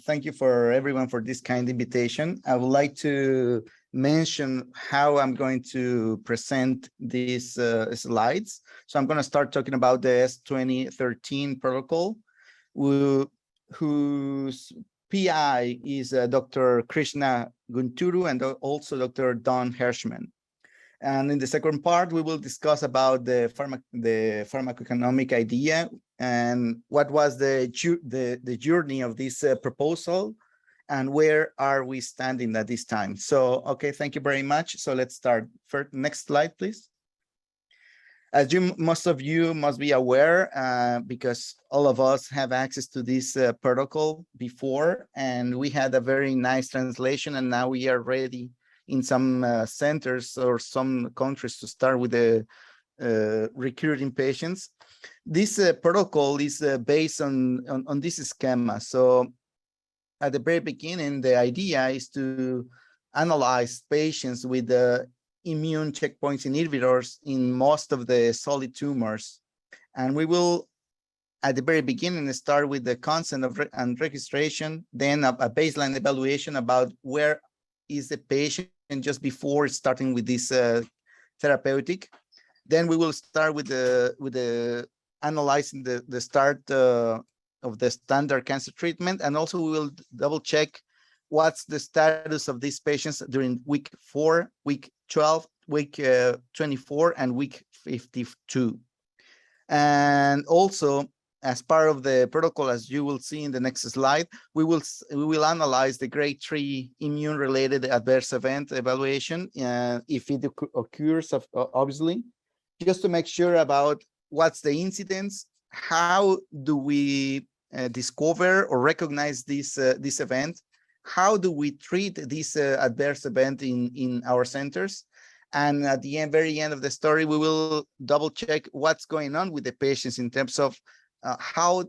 Thank you for everyone for this kind invitation. I would like to mention how I'm going to present these slides. So I'm going to start talking about the S2013 protocol, whose PI is Dr. Krishna Gunturu and also Dr. Don Hirschman. And in the second part, we will discuss about the pharmacoeconomic idea and what was the journey of this proposal, and where are we standing at this time. So, okay, thank you very much. So let's start. First, next slide, please. As most of you must be aware, because all of us have access to this protocol before, and we had a very nice translation, and now we are ready in some centers or some countries to start with the recruiting patients. This protocol is based on this schema. So at the very beginning, the idea is to analyze patients with immune checkpoint inhibitors in most of the solid tumors. And we will, at the very beginning, start with the consent and registration, then a baseline evaluation about where is the patient just before starting with this therapeutic. Then we will start with the analyzing the start of the standard cancer treatment, and also we will double check what's the status of these patients during week 4, week 12, week 24, and week 52. And also, as part of the protocol, as you will see in the next slide, we will analyze the grade 3 immune-related adverse event evaluation, if it occurs, obviously, just to make sure about what's the incidence, how do we discover or recognize this event, how do we treat this adverse event in our centers, and at the very end of the story, we will double check what's going on with the patients in terms of how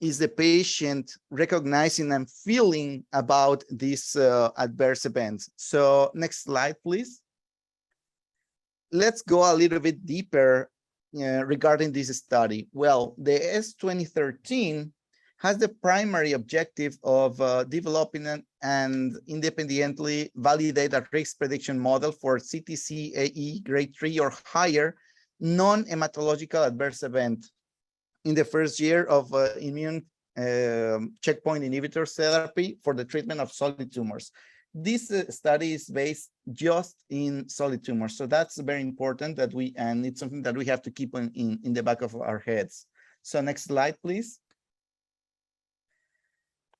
is the patient recognizing and feeling about these adverse events. So next slide, please. Let's go a little bit deeper regarding this study. Well, the S2013 has the primary objective of developing and independently validate a risk prediction model for CTCAE grade 3 or higher non-hematological adverse event in the first year of immune checkpoint inhibitor therapy for the treatment of solid tumors. This study is based just in solid tumors. So that's very important that and it's something that we have to keep in the back of our heads. So next slide, please.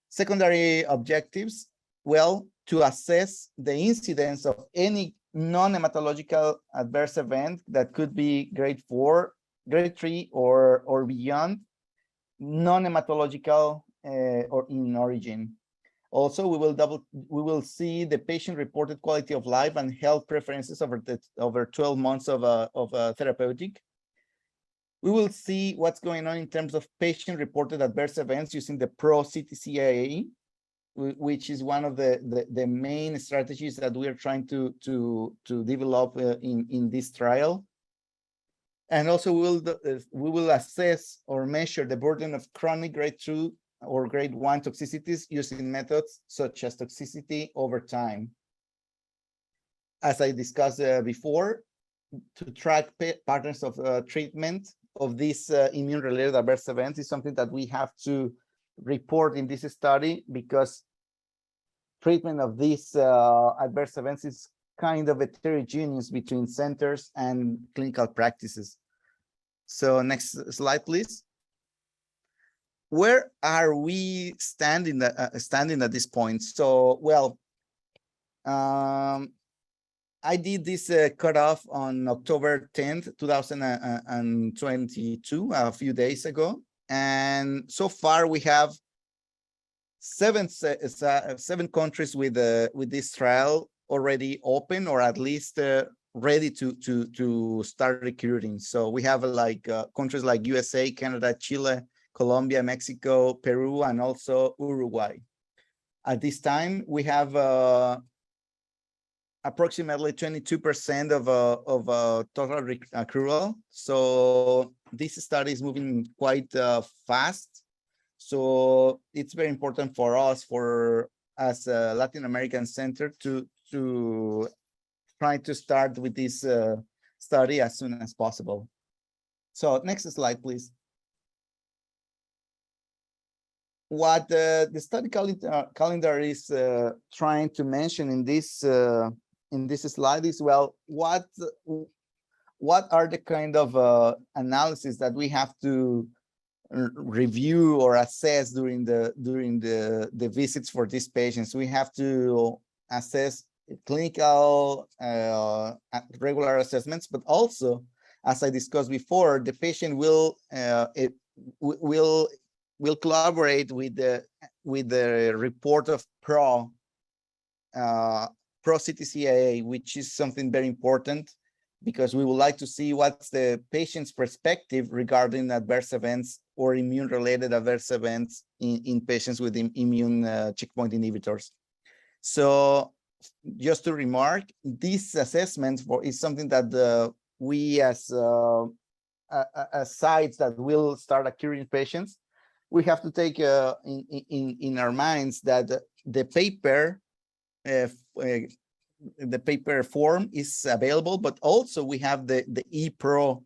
Secondary objectives, well, to assess the incidence of any non-hematological adverse event that could be grade 4, grade 3, or beyond, non-hematological or in origin. Also, we will see the patient-reported quality of life and health preferences over 12 months of therapeutic. We will see what's going on in terms of patient-reported adverse events using the pro-CTCAE, which is one of the main strategies that we are trying to develop in this trial. And also, we will assess or measure the burden of chronic grade 2 or grade 1 toxicities using methods such as toxicity over time. As I discussed before, to track patterns of treatment of these immune-related adverse events is something that we have to report in this study, because treatment of these adverse events is kind of heterogeneous between centers and clinical practices. So next slide, please. Where are we standing at this point? So, well, I did this cutoff on October 10th, 2022, a few days ago. And so far we have seven countries with this trial already open, or at least ready to start recruiting. So we have countries like USA, Canada, Chile, Colombia, Mexico, Peru, and also Uruguay. At this time, we have approximately 22% of total accrual. So this study is moving quite fast. So it's very important for us, as a Latin American center, to try to start with this study as soon as possible. So next slide, please. What the study calendar is trying to mention in this slide is, well, what are the kind of analysis that we have to review or assess during the visits for these patients. We have to assess clinical regular assessments, but also, as I discussed before, the patient will collaborate with the report of pro CTCAA, which is something very important, because we would like to see what's the patient's perspective regarding adverse events or immune-related adverse events in patients with immune checkpoint inhibitors. So just to remark, this assessment is something that we as sites that will start accruing patients, we have to take in our minds that the paper form is available, but also we have the ePro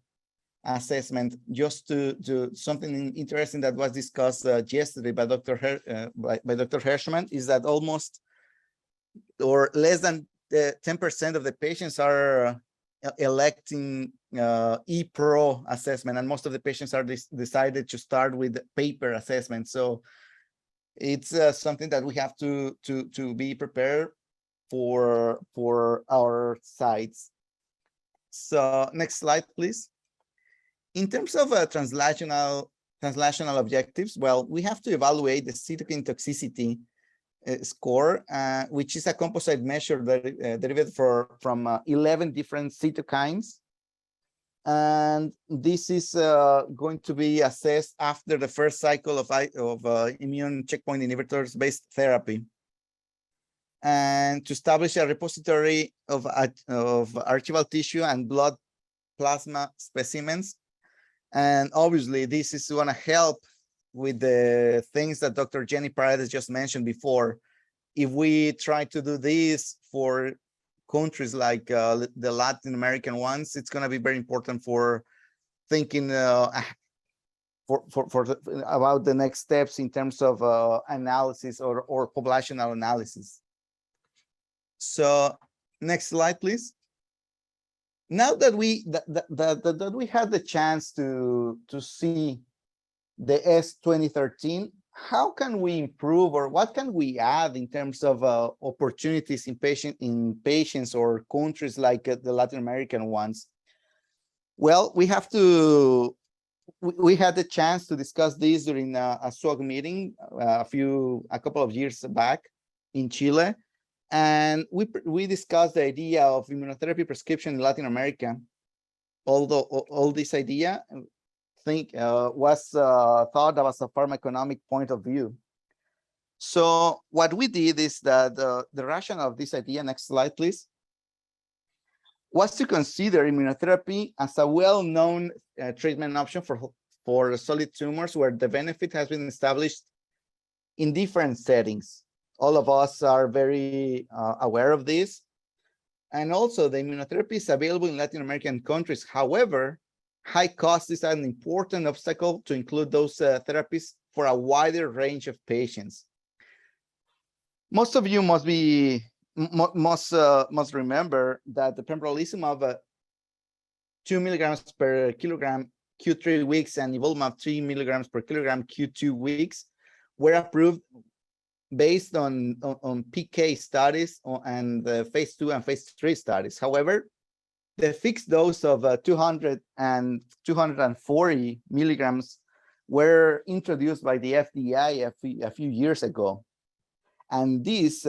assessment. Just to something interesting that was discussed yesterday by Dr. Hirschman is that almost or less than 10% of the patients are electing ePro assessment, and most of the patients are decided to start with paper assessment. So it's something that we have to be prepared for our sites. So next slide, please. In terms of translational objectives, well, we have to evaluate the cytokine toxicity score, which is a composite measure that derived from 11 different cytokines. And this is going to be assessed after the first cycle of immune checkpoint inhibitors based therapy, and to establish a repository of archival tissue and blood plasma specimens. And obviously this is going to help with the things that Dr. Jenny Paredes just mentioned before. If we try to do this for countries like the Latin American ones, it's going to be very important for thinking about the next steps in terms of analysis or populational analysis. So next slide, please. Now that we had the chance to see the S2013, how can we improve, or what can we add in terms of opportunities in patients or countries like the Latin American ones? Well, we had the chance to discuss this during a SWOG meeting a couple of years back in Chile. And we discussed the idea of immunotherapy prescription in Latin America. Although all this idea was thought of as a pharmacoeconomic point of view. So what we did is that the rationale of this idea, next slide, please, was to consider immunotherapy as a well-known treatment option for solid tumors where the benefit has been established in different settings. All of us are very aware of this. And also the immunotherapy is available in Latin American countries. However, high cost is an important obstacle to include those therapies for a wider range of patients. Most of you must remember that the pembrolizumab 2 milligrams per kilogram Q3 weeks and nivolumab 3 milligrams per kilogram Q2 weeks were approved based on PK studies and the phase 2 and phase 3 studies. However, the fixed dose of 200 and 240 milligrams were introduced by the FDA a few years ago. And this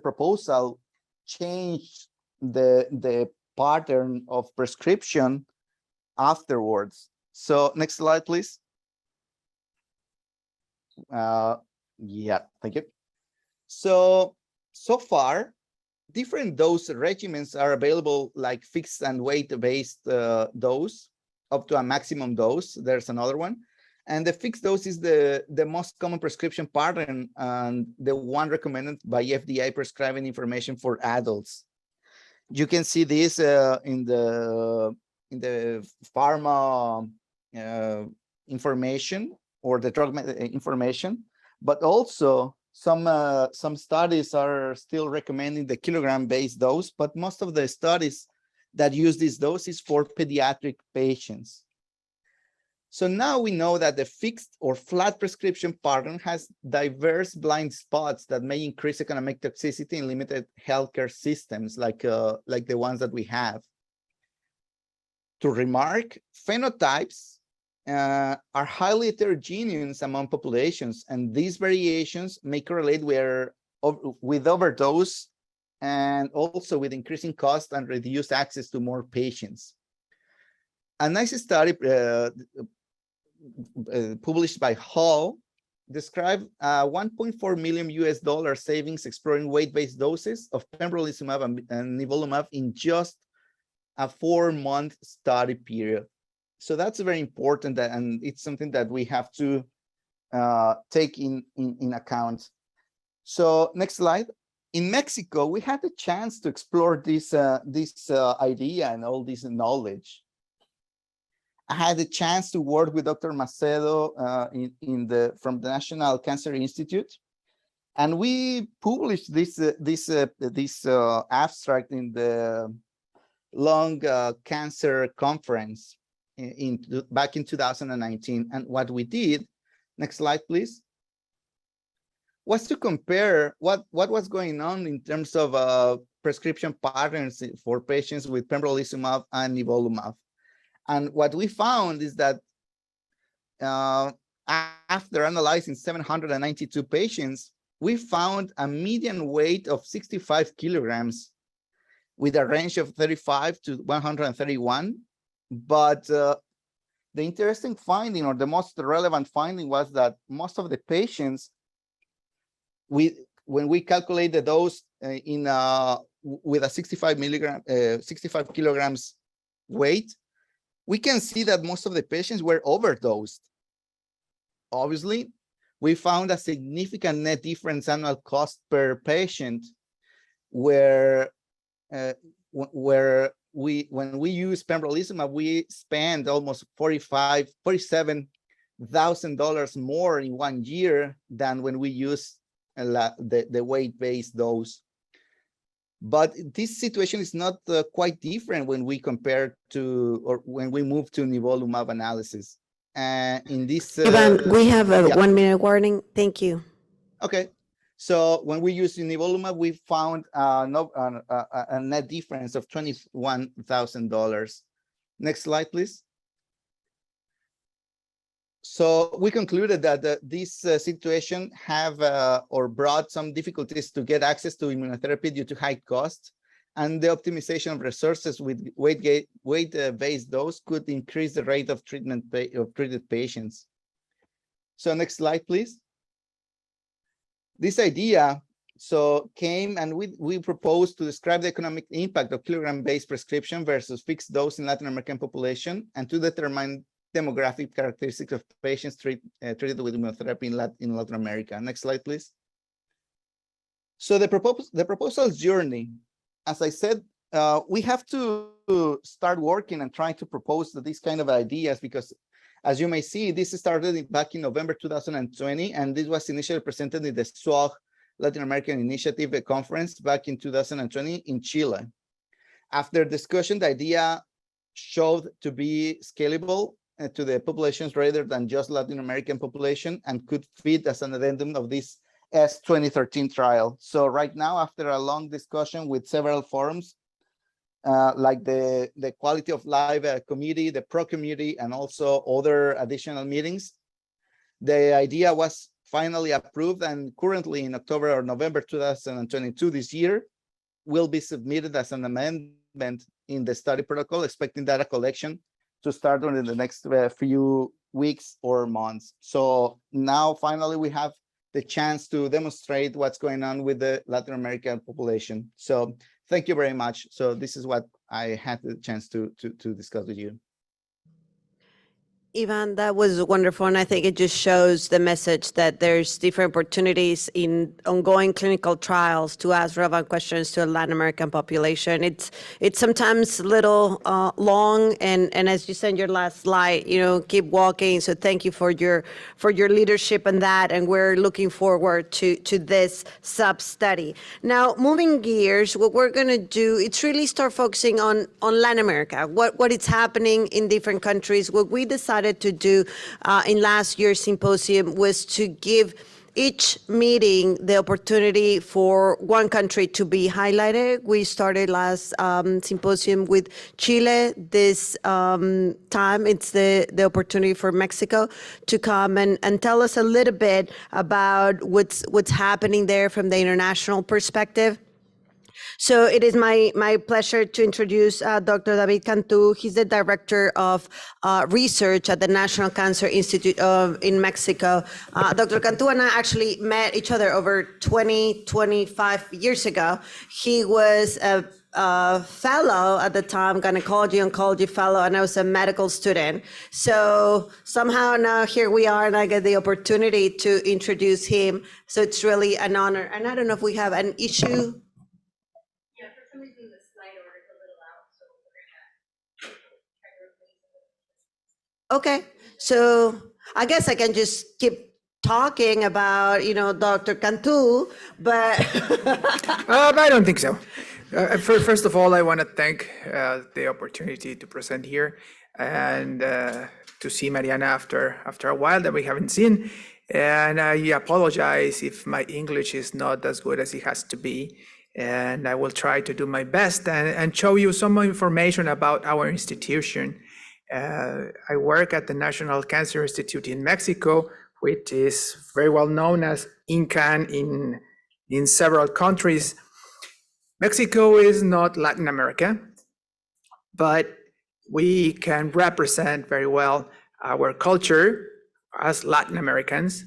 proposal changed the pattern of prescription afterwards. So next slide, please. Yeah, thank you. So far, different dose regimens are available, like fixed and weight-based dose, up to a maximum dose. There's another one. And the fixed dose is the most common prescription pattern and the one recommended by FDA prescribing information for adults. You can see this in the pharma information or the drug information, but also some studies are still recommending the kilogram-based dose, but most of the studies that use this dose is for pediatric patients. So now we know that the fixed or flat prescription pattern has diverse blind spots that may increase economic toxicity in limited healthcare systems like the ones that we have. To remark, phenotypes are highly heterogeneous among populations, and these variations may correlate with overdose and also with increasing cost and reduced access to more patients. A nice study published by Hall described $1.4 million US savings exploring weight-based doses of pembrolizumab and nivolumab in just a 4-month study period. So that's very important, and it's something that we have to take in account. So next slide. In Mexico, we had the chance to explore this idea and all this knowledge. I had the chance to work with Dr. Macedo from the National Cancer Institute, and we published this abstract in the Lung Cancer Conference back in 2019. And what we did, next slide, please, was to compare what was going on in terms of prescription patterns for patients with pembrolizumab and nivolumab. And what we found is that after analyzing 792 patients, we found a median weight of 65 kilograms with a range of 35 to 131. But the interesting finding, or the most relevant finding, was that most of the patients, when we calculate the dose with a 65 kilograms weight, we can see that most of the patients were overdosed. Obviously, we found a significant net difference annual cost per patient, where when we use pembrolizumab, we spend almost $47,000 more in 1 year than when we use the weight-based dose. But this situation is not quite different when we compare to, or when we move to nivolumab analysis. In this, Ivan, we have a yeah. 1-minute warning. Thank you. Okay. So when we use nivolumab, we found a net difference of $21,000. Next slide, please. So we concluded that this situation have or brought some difficulties to get access to immunotherapy due to high cost, and the optimization of resources with weight-based dose could increase the rate of treated patients. So next slide, please. This idea came, and we proposed to describe the economic impact of kilogram-based prescription versus fixed dose in Latin American population, and to determine demographic characteristics of patients treated with immunotherapy in Latin America. Next slide, please. So the proposal's journey, as I said, we have to start working and trying to propose these kind of ideas, because as you may see, this started back in November 2020, and this was initially presented in the SWOG Latin American Initiative conference back in 2020 in Chile. After discussion, the idea showed to be scalable to the populations rather than just Latin American population, and could fit as an addendum of this S2013 trial. So right now, after a long discussion with several forums, like the Quality of Life Committee, the PRO Committee, and also other additional meetings, the idea was finally approved, and currently in October or November 2022 this year, will be submitted as an amendment in the study protocol, expecting data collection to start in the next few weeks or months. So now finally we have the chance to demonstrate what's going on with the Latin American population. So thank you very much. So this is what I had the chance to discuss with you. Ivan, that was wonderful, and I think it just shows the message that there's different opportunities in ongoing clinical trials to ask relevant questions to a Latin American population. It's sometimes a little long, and as you said in your last slide, keep walking. So thank you for your leadership in that, and we're looking forward to this sub-study. Now, moving gears, what we're going to do, it's really start focusing on Latin America, what is happening in different countries. What we decided decided to do in last year's symposium was to give each meeting the opportunity for one country to be highlighted. We started last symposium with Chile. This time it's the opportunity for Mexico to come and tell us a little bit about what's happening there from the international perspective. So it is my pleasure to introduce Dr. David Cantu. He's the director of research at the National Cancer Institute in Mexico. Dr. Cantu and I actually met each other over 25 years ago. He was a fellow at the time, gynecology, oncology fellow, and I was a medical student. So somehow now here we are, and I get the opportunity to introduce him. So it's really an honor. And I don't know if we have an issue. Okay, so I guess I can just keep talking about, Dr. Cantu, but I don't think so. First of all, I want to thank the opportunity to present here and to see Mariana after a while that we haven't seen. And I apologize if my English is not as good as it has to be. And I will try to do my best and show you some information about our institution. I work at the National Cancer Institute in Mexico, which is very well known as INCAN in several countries. Mexico is not Latin America, but we can represent very well our culture as Latin Americans.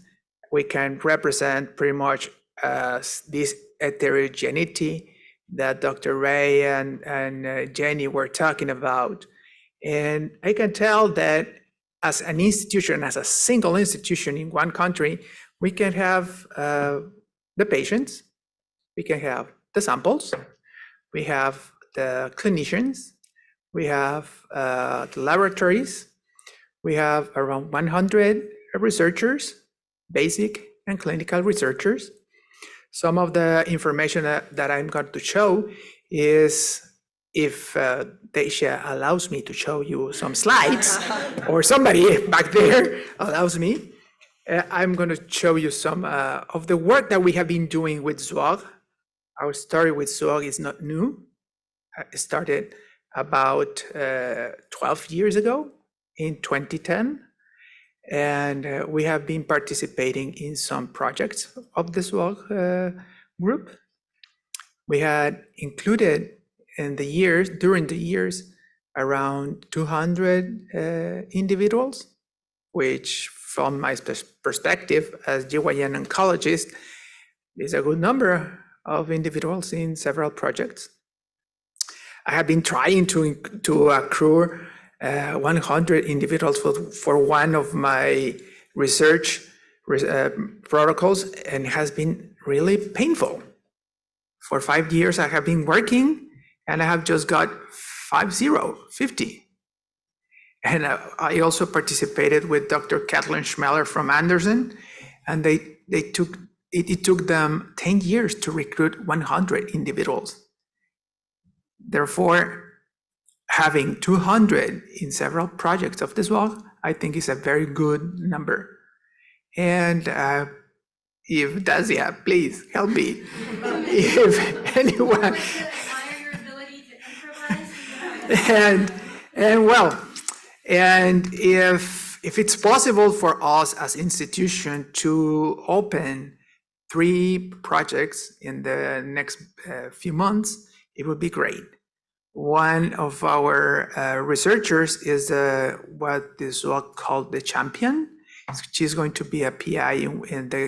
We can represent pretty much this heterogeneity that Dr. Ray and Jenny were talking about. And I can tell that as an institution, as a single institution in one country, we can have the patients, we can have the samples, we have the clinicians, we have the laboratories, we have around 100 researchers, basic and clinical researchers. Some of the information that I'm going to show is, if Daisha allows me to show you some slides, or somebody back there allows me, I'm going to show you some of the work that we have been doing with SWOG. Our story with SWOG is not new. It started about 12 years ago in 2010. And we have been participating in some projects of the SWOG group. We had included during the years, around 200 individuals, which from my perspective as GYN oncologist is a good number of individuals in several projects. I have been trying to accrue 100 individuals for one of my research protocols, and it has been really painful. For 5 years, I have been working, and I have just got 50. And I also participated with Dr. Kathleen Schmeller from Anderson, and it took them 10 years to recruit 100 individuals. Therefore, having 200 in several projects of this SWOG, I think is a very good number. And if Dacia, please help me. If anyone. And if it's possible for us as institution to open 3 projects in the next few months, it would be great. One of our researchers is what is called the champion. She's going to be a PI in the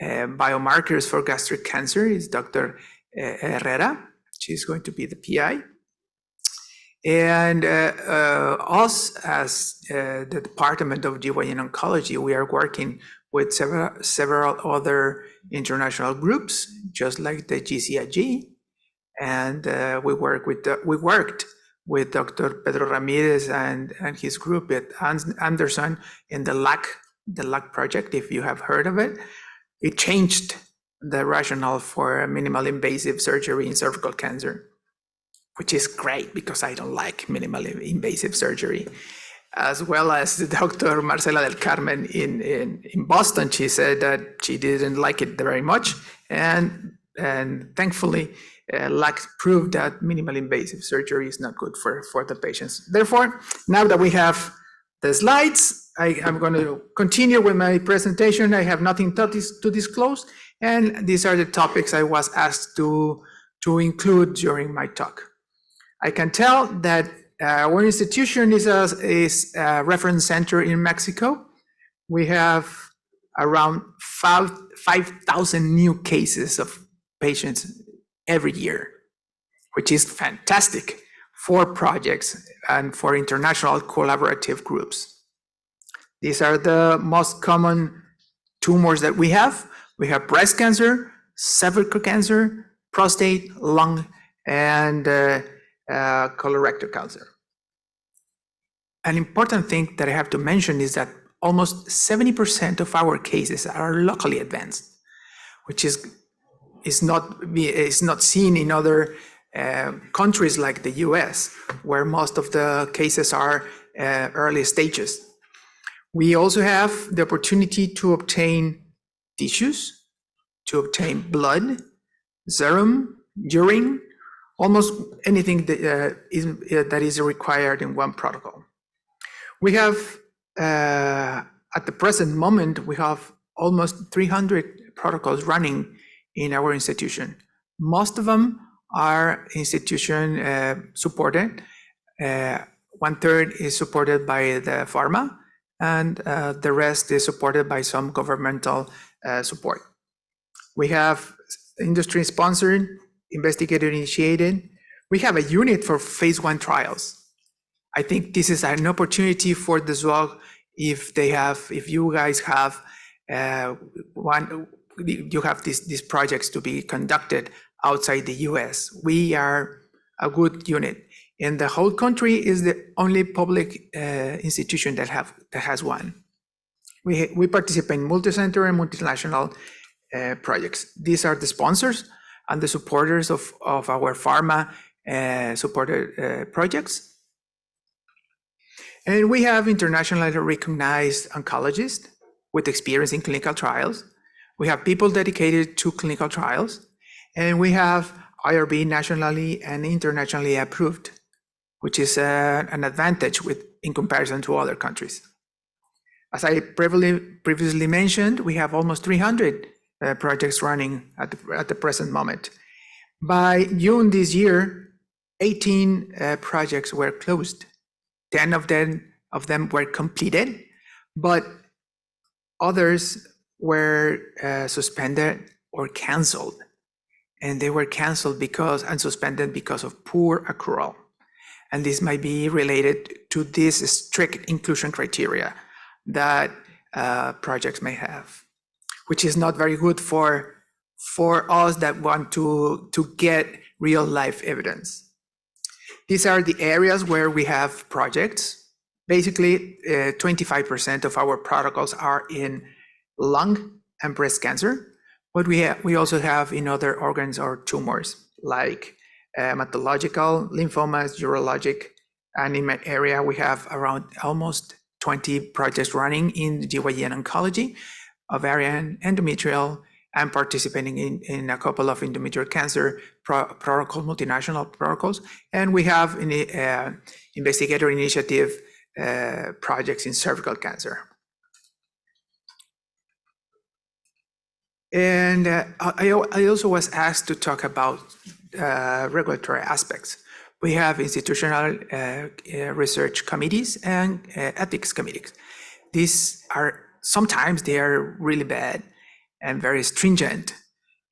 biomarkers for gastric cancer. Is Dr. Herrera. She's going to be the PI. And us as the Department of GYN Oncology, we are working with several other international groups, just like the GCIG. And we worked with Dr. Pedro Ramirez and his group at Anderson in the LAC project, if you have heard of it. It changed the rationale for minimal invasive surgery in cervical cancer, which is great because I don't like minimally invasive surgery. as well as Dr. Marcela del Carmen in Boston. She said that she didn't like it very much, and thankfully, LAC proved that minimal invasive surgery is not good for the patients. Therefore, now that we have the slides, I'm going to continue with my presentation. I have nothing to disclose, and these are the topics I was asked to include during my talk. I can tell that our institution is a reference center in Mexico. We have around 5,000 new cases of patients every year, which is fantastic for projects and for international collaborative groups. These are the most common tumors that we have. We have breast cancer, cervical cancer, prostate, lung, and colorectal cancer. An important thing that I have to mention is that almost 70% of our cases are locally advanced, which is not seen in other countries like the US, where most of the cases are early stages. We also have the opportunity to obtain tissues, to obtain blood, serum, urine, almost anything that is required in one protocol. We have, at the present moment, we have almost 300 protocols running in our institution. Most of them are institution supported. 1/3 is supported by the pharma, and the rest is supported by some governmental support. We have industry sponsored, investigator initiated. We have a unit for phase 1 trials. I think this is an opportunity for the SWOG if you guys have these projects to be conducted outside the US. We are a good unit. And the whole country is the only public institution that has one. We participate in multi-center and multinational projects. These are the sponsors and the supporters of our pharma supported projects. And we have internationally recognized oncologists with experience in clinical trials. We have people dedicated to clinical trials, and we have IRB nationally and internationally approved, which is an advantage in comparison to other countries. As I previously mentioned, we have almost 300 projects running at the present moment. By June this year, 18 projects were closed. 10 of them were completed, but others were suspended or canceled. And they were canceled and suspended because of poor accrual. And this might be related to this strict inclusion criteria that projects may have, which is not very good for us that want to get real life evidence. These are the areas where we have projects. Basically, 25% of our protocols are in lung and breast cancer, but we also have in other organs or tumors like hematological, lymphomas, urologic, and in my area we have around almost 20 projects running in GYN oncology, ovarian, endometrial, and participating in a couple of endometrial cancer protocols, multinational protocols, and we have investigator initiative projects in cervical cancer. And I also was asked to talk about regulatory aspects. We have institutional research committees and ethics committees. Sometimes they are really bad and very stringent,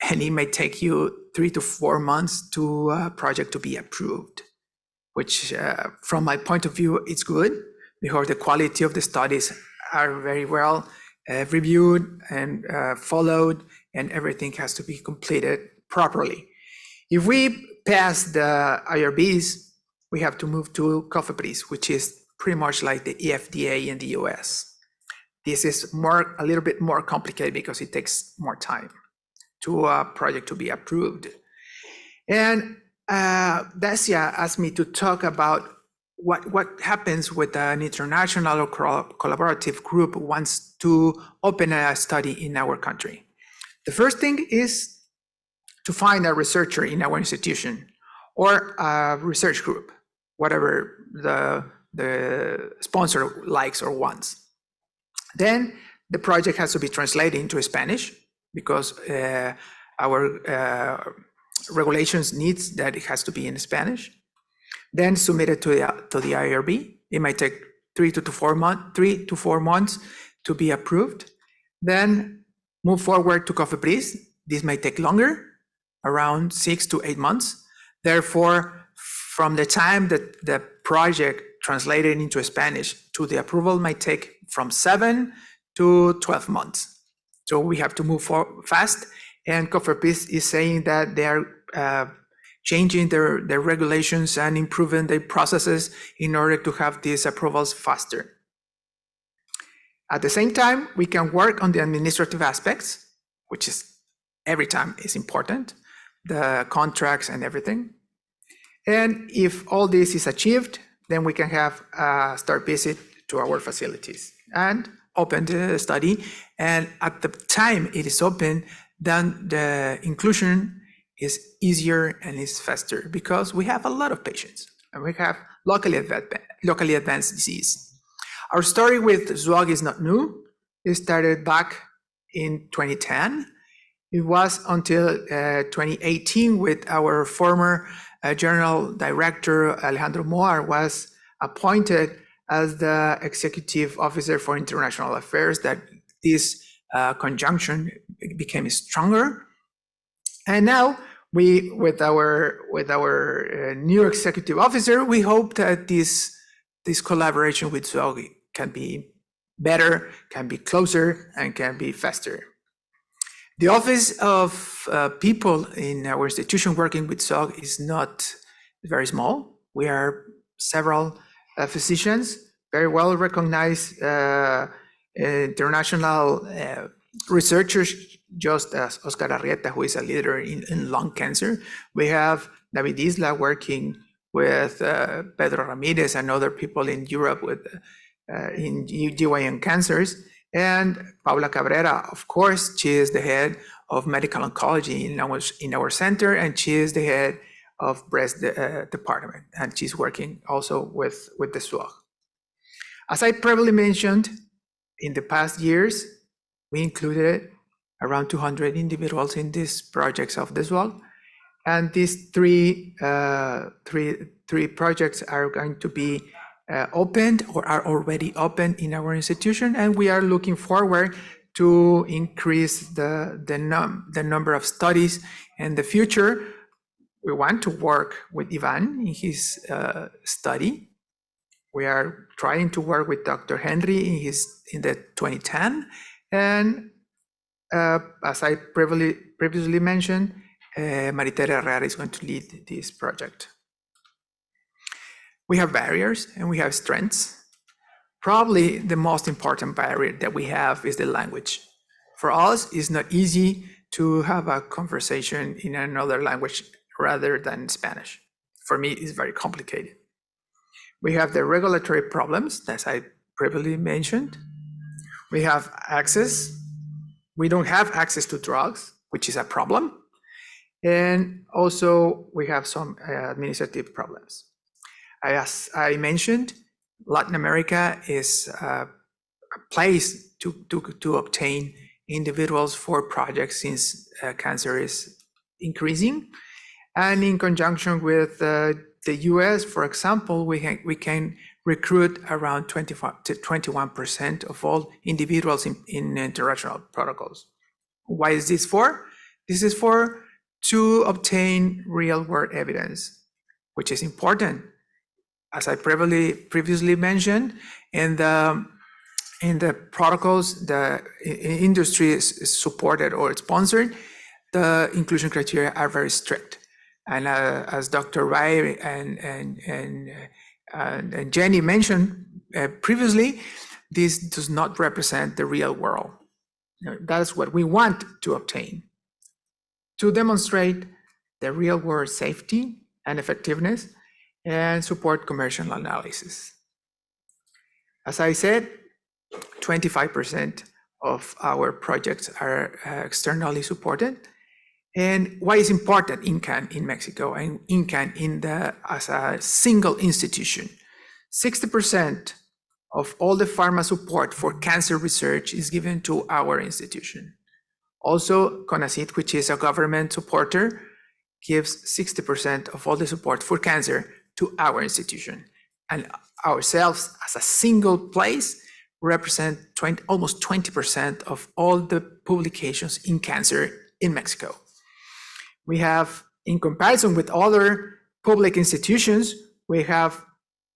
and it may take you 3 to 4 months to a project to be approved, which from my point of view, it's good because the quality of the studies are very well reviewed and followed, and everything has to be completed properly. If we pass the IRBs, we have to move to COFEPRIS, which is pretty much like the FDA in the US. This is a little bit more complicated because it takes more time to a project to be approved. And Dacia asked me to talk about what happens with an international or collaborative group wants to open a study in our country. The first thing is to find a researcher in our institution or a research group, whatever the sponsor likes or wants. Then the project has to be translated into Spanish because our regulations needs that it has to be in Spanish. Then submitted to the IRB. It might take 3 to 4 months to be approved. Then move forward to COFEPRIS. This may take longer, around 6 to 8 months. Therefore, from the time that the project translated into Spanish to the approval might take from 7 to 12 months. So we have to move fast. And COFEPRIS is saying that they are changing their regulations and improving their processes in order to have these approvals faster. At the same time, we can work on the administrative aspects, which is every time is important, the contracts and everything. And if all this is achieved, then we can have a start visit to our facilities and open the study. And at the time it is open, then the inclusion is easier and is faster because we have a lot of patients and we have locally advanced disease. Our story with SWOG is not new. It started back in 2010. It was until 2018 with our former General Director Alejandro Moar was appointed as the Executive Officer for International Affairs that this conjunction became stronger. And now we, with our new executive officer, we hope that this collaboration with SWOG can be better, can be closer, and can be faster. The office of people in our institution working with SWOG is not very small. We are several physicians, very well recognized international researchers, just as Oscar Arrieta, who is a leader in lung cancer. We have David Isla working with Pedro Ramirez and other people in Europe with in GYN cancers. And Paula Cabrera, of course, she is the head of medical oncology in our center, and she is the head of breast department, and she's working also with the SWOG. As I previously mentioned, in the past years, we included around 200 individuals in these projects of the SWOG, and these three projects are going to be opened or are already open in our institution, and we are looking forward to increase the number of studies in the future. We want to work with Ivan in his study. We are trying to work with Dr. Henry in the 2010, and as I previously mentioned, Maritere Herrera is going to lead this project. We have barriers and we have strengths. Probably the most important barrier that we have is the language. For us, it's not easy to have a conversation in another language rather than Spanish. For me, it's very complicated. We have the regulatory problems, as I previously mentioned. We have access. We don't have access to drugs, which is a problem. And also we have some administrative problems. As I mentioned, Latin America is a place to obtain individuals for projects since cancer is increasing. And in conjunction with the US, for example, we can recruit around 25 to 21% of all individuals in international protocols. Why is this for? This is to obtain real-world evidence, which is important. As I previously mentioned, in the protocols the industry is supported or sponsored, the inclusion criteria are very strict. And as Dr. Rai and Jenny mentioned previously, this does not represent the real world. That's what we want to obtain. To demonstrate the real world safety and effectiveness, and support commercial analysis. As I said, 25% of our projects are externally supported. And why is important INCAN in Mexico and INCAN as a single institution? 60% of all the pharma support for cancer research is given to our institution. Also, CONACYT, which is a government supporter, gives 60% of all the support for cancer to our institution. And ourselves, as a single place, represent almost 20% of all the publications in cancer in Mexico. We have, in comparison with other public institutions, we have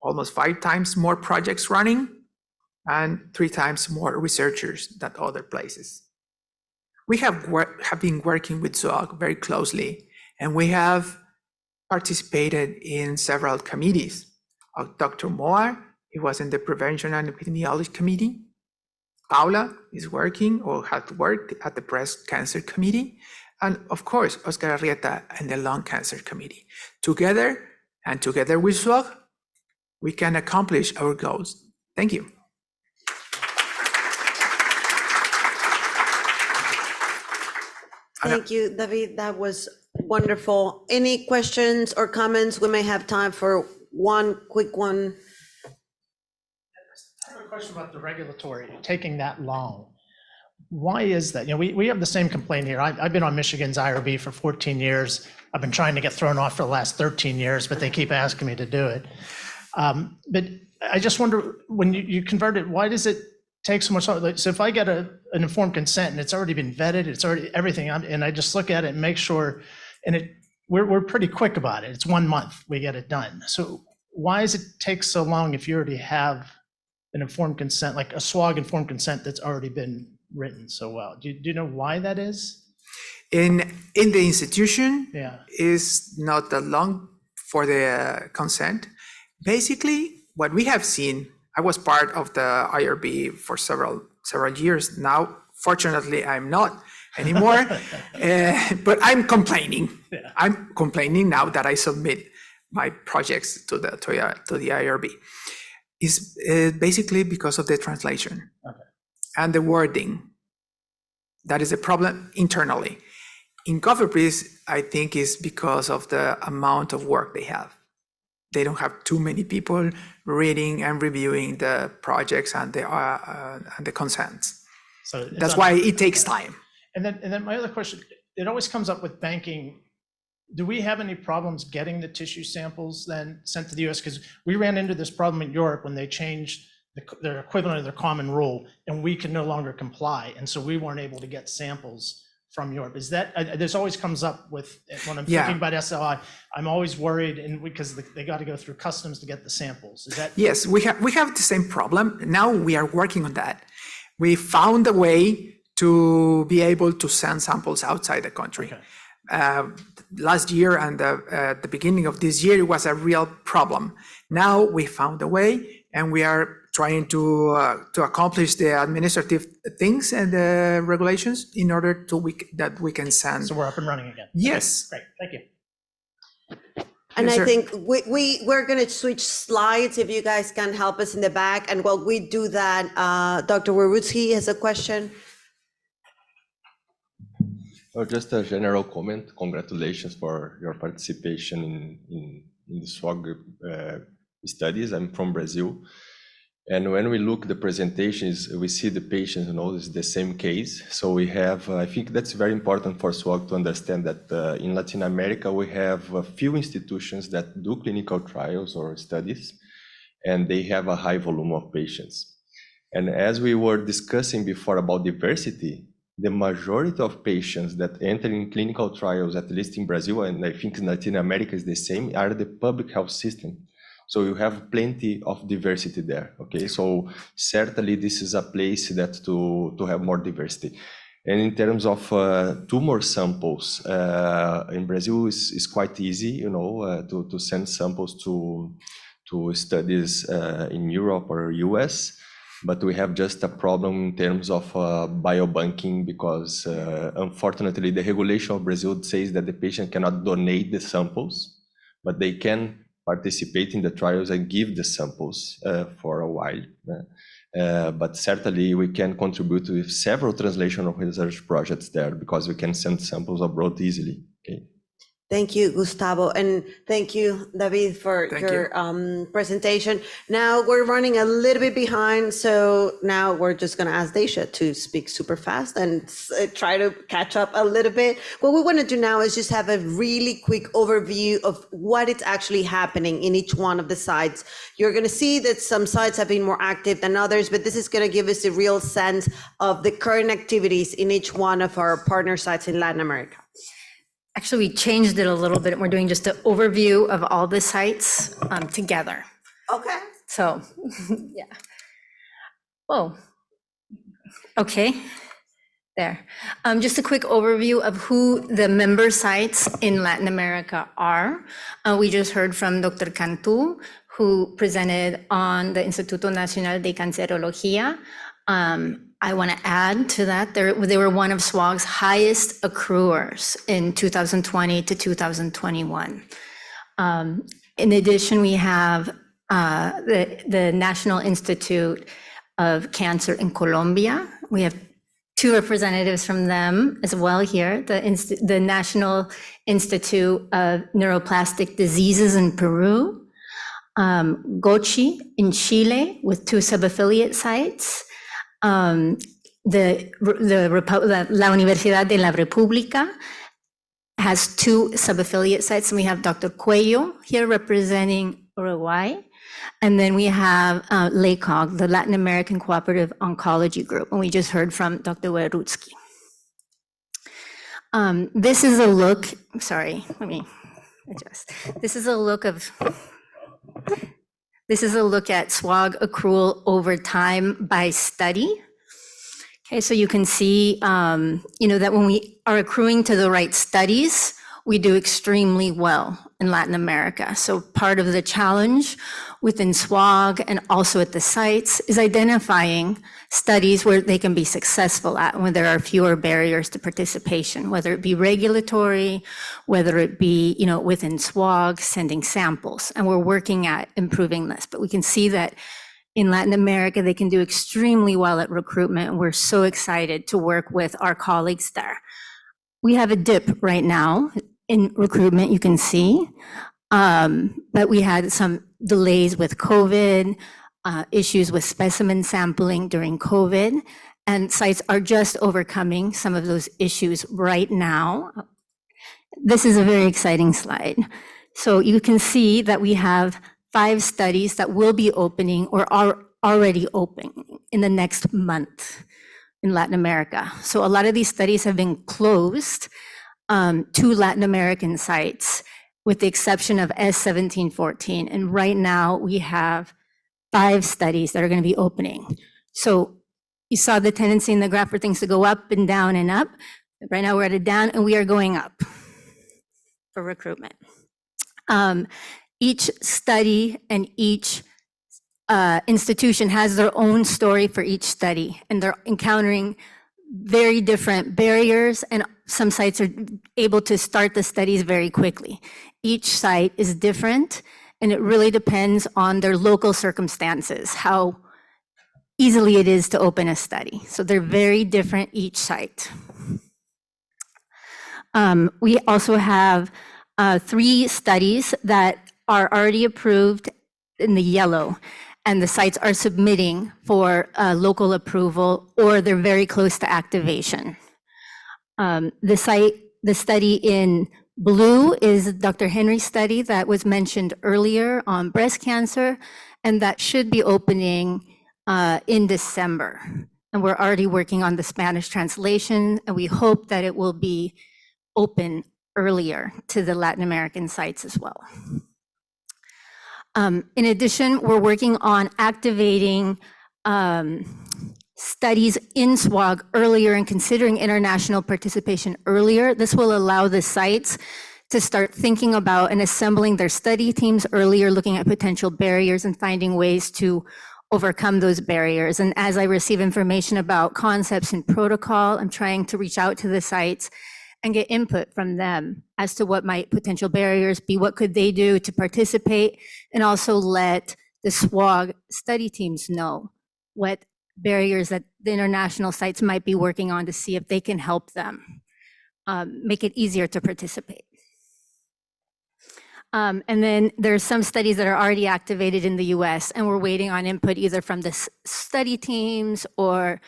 almost 5 times more projects running and 3 times more researchers than other places. We have been working with SWOG very closely, and we have participated in several committees. Dr. Moa, he was in the Prevention and Epidemiology Committee. Paula is working or had worked at the Breast Cancer Committee. And of course, Oscar Arrieta and the Lung Cancer Committee. Together with SWOG, we can accomplish our goals. Thank you. Thank you, David. That was wonderful. Any questions or comments? We may have time for one quick one. I have a question about the regulatory, taking that long. Why is that? We have the same complaint here. I've been on Michigan's IRB for 14 years. I've been trying to get thrown off for the last 13 years, but they keep asking me to do it. But I just wonder, when you convert it, why does it take so much longer? So if I get an informed consent and it's already been vetted, it's already everything, and I just look at it and make sure, and we're pretty quick about it. It's 1 month, we get it done. So why does it take so long if you already have an informed consent, like a SWOG informed consent that's already been written so well? Do you know why that is? In the institution, Yeah. is not that long for the consent. Basically, what we have seen, I was part of the IRB for several years now. Fortunately, I'm not anymore, but I'm complaining. Yeah. I'm complaining now that I submit my projects to the IRB. It's basically because of the translation. Okay. And the wording. That is a problem internally. In COFEPRIS, I think is because of the amount of work they have. They don't have too many people reading and reviewing the projects and the consents. So that's why it takes time. And then my other question, it always comes up with banking. Do we have any problems getting the tissue samples then sent to the US? Because we ran into this problem in Europe when they changed their equivalent of their common rule, and we can no longer comply. And so we weren't able to get samples from Europe. Is that, this always comes up with, when I'm thinking about SLI, I'm always worried, and because they got to go through customs to get the samples. Is that? Yes, we have the same problem. Now we are working on that. We found a way to be able to send samples outside the country. Okay. Last year and at the beginning of this year, it was a real problem. Now we found a way, and we are trying to accomplish the administrative things and the regulations in order that we can send. So we're up and running again. Yes. Okay, great, thank you. And Yes, I sir. think we're going to switch slides if you guys can help us in the back. And while we do that, Dr. Warutski has a question. Just a general comment. Congratulations for your participation in the SWOG studies. I'm from Brazil. And when we look at the presentations, we see the patients, it's the same case. So we have, I think that's very important for SWOG to understand that in Latin America, we have a few institutions that do clinical trials or studies, and they have a high volume of patients. And as we were discussing before about diversity, the majority of patients that enter in clinical trials, at least in Brazil, and I think in Latin America is the same, are the public health system. So you have plenty of diversity there, okay? So certainly this is a place that to have more diversity. And in terms of tumor samples, in Brazil is quite easy, to send samples to studies in Europe or US. But we have just a problem in terms of biobanking because unfortunately the regulation of Brazil says that the patient cannot donate the samples, but they can participate in the trials and give the samples for a while. But certainly we can contribute with several translational research projects there because we can send samples abroad easily. Okay. Thank you, Gustavo, and thank you, David, for Thank your presentation. Now we're running a little bit behind, so now we're just going to ask Daisha to speak super fast and try to catch up a little bit. What we want to do now is just have a really quick overview of what is actually happening in each one of the sites. You're going to see that some sites have been more active than others, but this is going to give us a real sense of the current activities in each one of our partner sites in Latin America. Actually, we changed it a little bit. We're doing just an overview of all the sites together. Okay. So, yeah. Oh, okay. There. Just a quick overview of who the member sites in Latin America are. We just heard from Dr. Cantú, who presented on the Instituto Nacional de Cancerología. I want to add to that, they were one of SWOG's highest accruers in 2020 to 2021. In addition, we have the National Institute of Cancer in Colombia. We have 2 representatives from them as well here, the National Institute of Neuroplastic Diseases in Peru, GOCHI in Chile with 2 sub-affiliate sites, La Universidad de la República has 2 sub-affiliate sites, and we have Dr. Cuello here representing Uruguay, and then we have LACOG, the Latin American Cooperative Oncology Group, and we just heard from Dr. Werutsky. This is a look, sorry, let me adjust. This is a look at SWOG accrual over time by study. Okay, so you can see, that when we are accruing to the right studies, we do extremely well in Latin America. So part of the challenge within SWOG and also at the sites is identifying studies where they can be successful at, when there are fewer barriers to participation, whether it be regulatory, whether it be, within SWOG, sending samples. And we're working at improving this, but we can see that in Latin America, they can do extremely well at recruitment. And we're so excited to work with our colleagues there. We have a dip right now in recruitment, you can see, but we had some delays with COVID, issues with specimen sampling during COVID, and sites are just overcoming some of those issues right now. This is a very exciting slide. So you can see that we have 5 studies that will be opening or are already open in the next month in Latin America. So a lot of these studies have been closed to Latin American sites, with the exception of S1714. And right now we have 5 studies that are going to be opening. So you saw the tendency in the graph for things to go up and down and up. Right now we're at a down and we are going up for recruitment. Each study and each institution has their own story for each study, and they're encountering very different barriers, and some sites are able to start the studies very quickly. Each site is different, and it really depends on their local circumstances, how easily it is to open a study. So they're very different each site. We also have 3 studies that are already approved in the yellow, and the sites are submitting for local approval, or they're very close to activation. The study in blue is Dr. Henry's study that was mentioned earlier on breast cancer, and that should be opening in December. And we're already working on the Spanish translation, and we hope that it will be open earlier to the Latin American sites as well. In addition, we're working on activating studies in SWOG earlier and considering international participation earlier. This will allow the sites to start thinking about and assembling their study teams earlier, looking at potential barriers and finding ways to overcome those barriers. And as I receive information about concepts and protocol, I'm trying to reach out to the sites and get input from them as to what might potential barriers be, what could they do to participate, and also let the SWOG study teams know what barriers that the international sites might be working on to see if they can help them make it easier to participate. And then there's some studies that are already activated in the US, and we're waiting on input either from the study teams or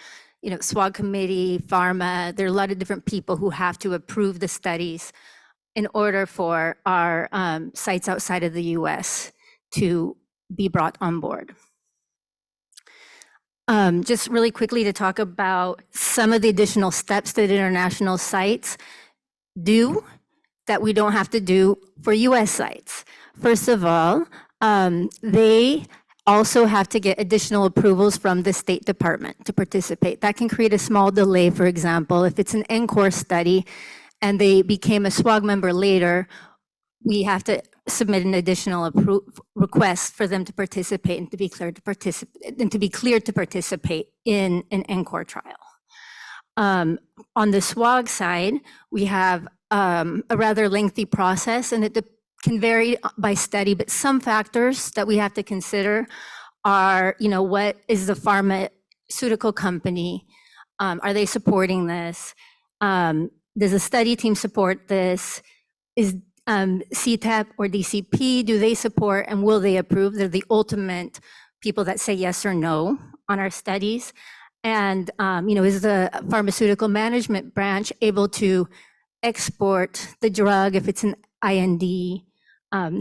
SWOG committee, pharma. There are a lot of different people who have to approve the studies in order for our sites outside of the US to be brought on board. Just really quickly to talk about some of the additional steps that international sites do that we don't have to do for US sites. First of all, they also have to get additional approvals from the State Department to participate. That can create a small delay, for example, if it's an NCORE study and they became a SWOG member later, we have to submit an additional request for them to participate and to be cleared to participate in an NCORE trial. On the SWOG side, we have a rather lengthy process, and it can vary by study, but some factors that we have to consider are, what is the pharmaceutical company? Are they supporting this? Does the study team support this? Is CTEP or DCP, do they support and will they approve? They're the ultimate people that say yes or no on our studies. And, is the pharmaceutical management branch able to export the drug if it's an IND?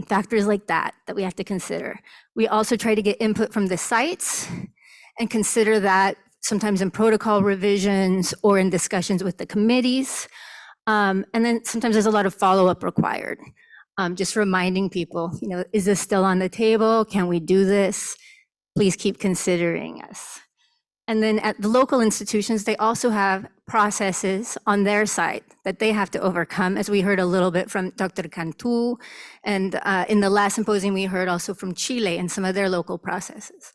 Factors like that we have to consider. We also try to get input from the sites and consider that sometimes in protocol revisions or in discussions with the committees. And then sometimes there's a lot of follow-up required. Just reminding people, is this still on the table? Can we do this? Please keep considering us. And then at the local institutions, they also have processes on their side that they have to overcome, as we heard a little bit from Dr. Cantu. And in the last symposium, we heard also from Chile and some of their local processes.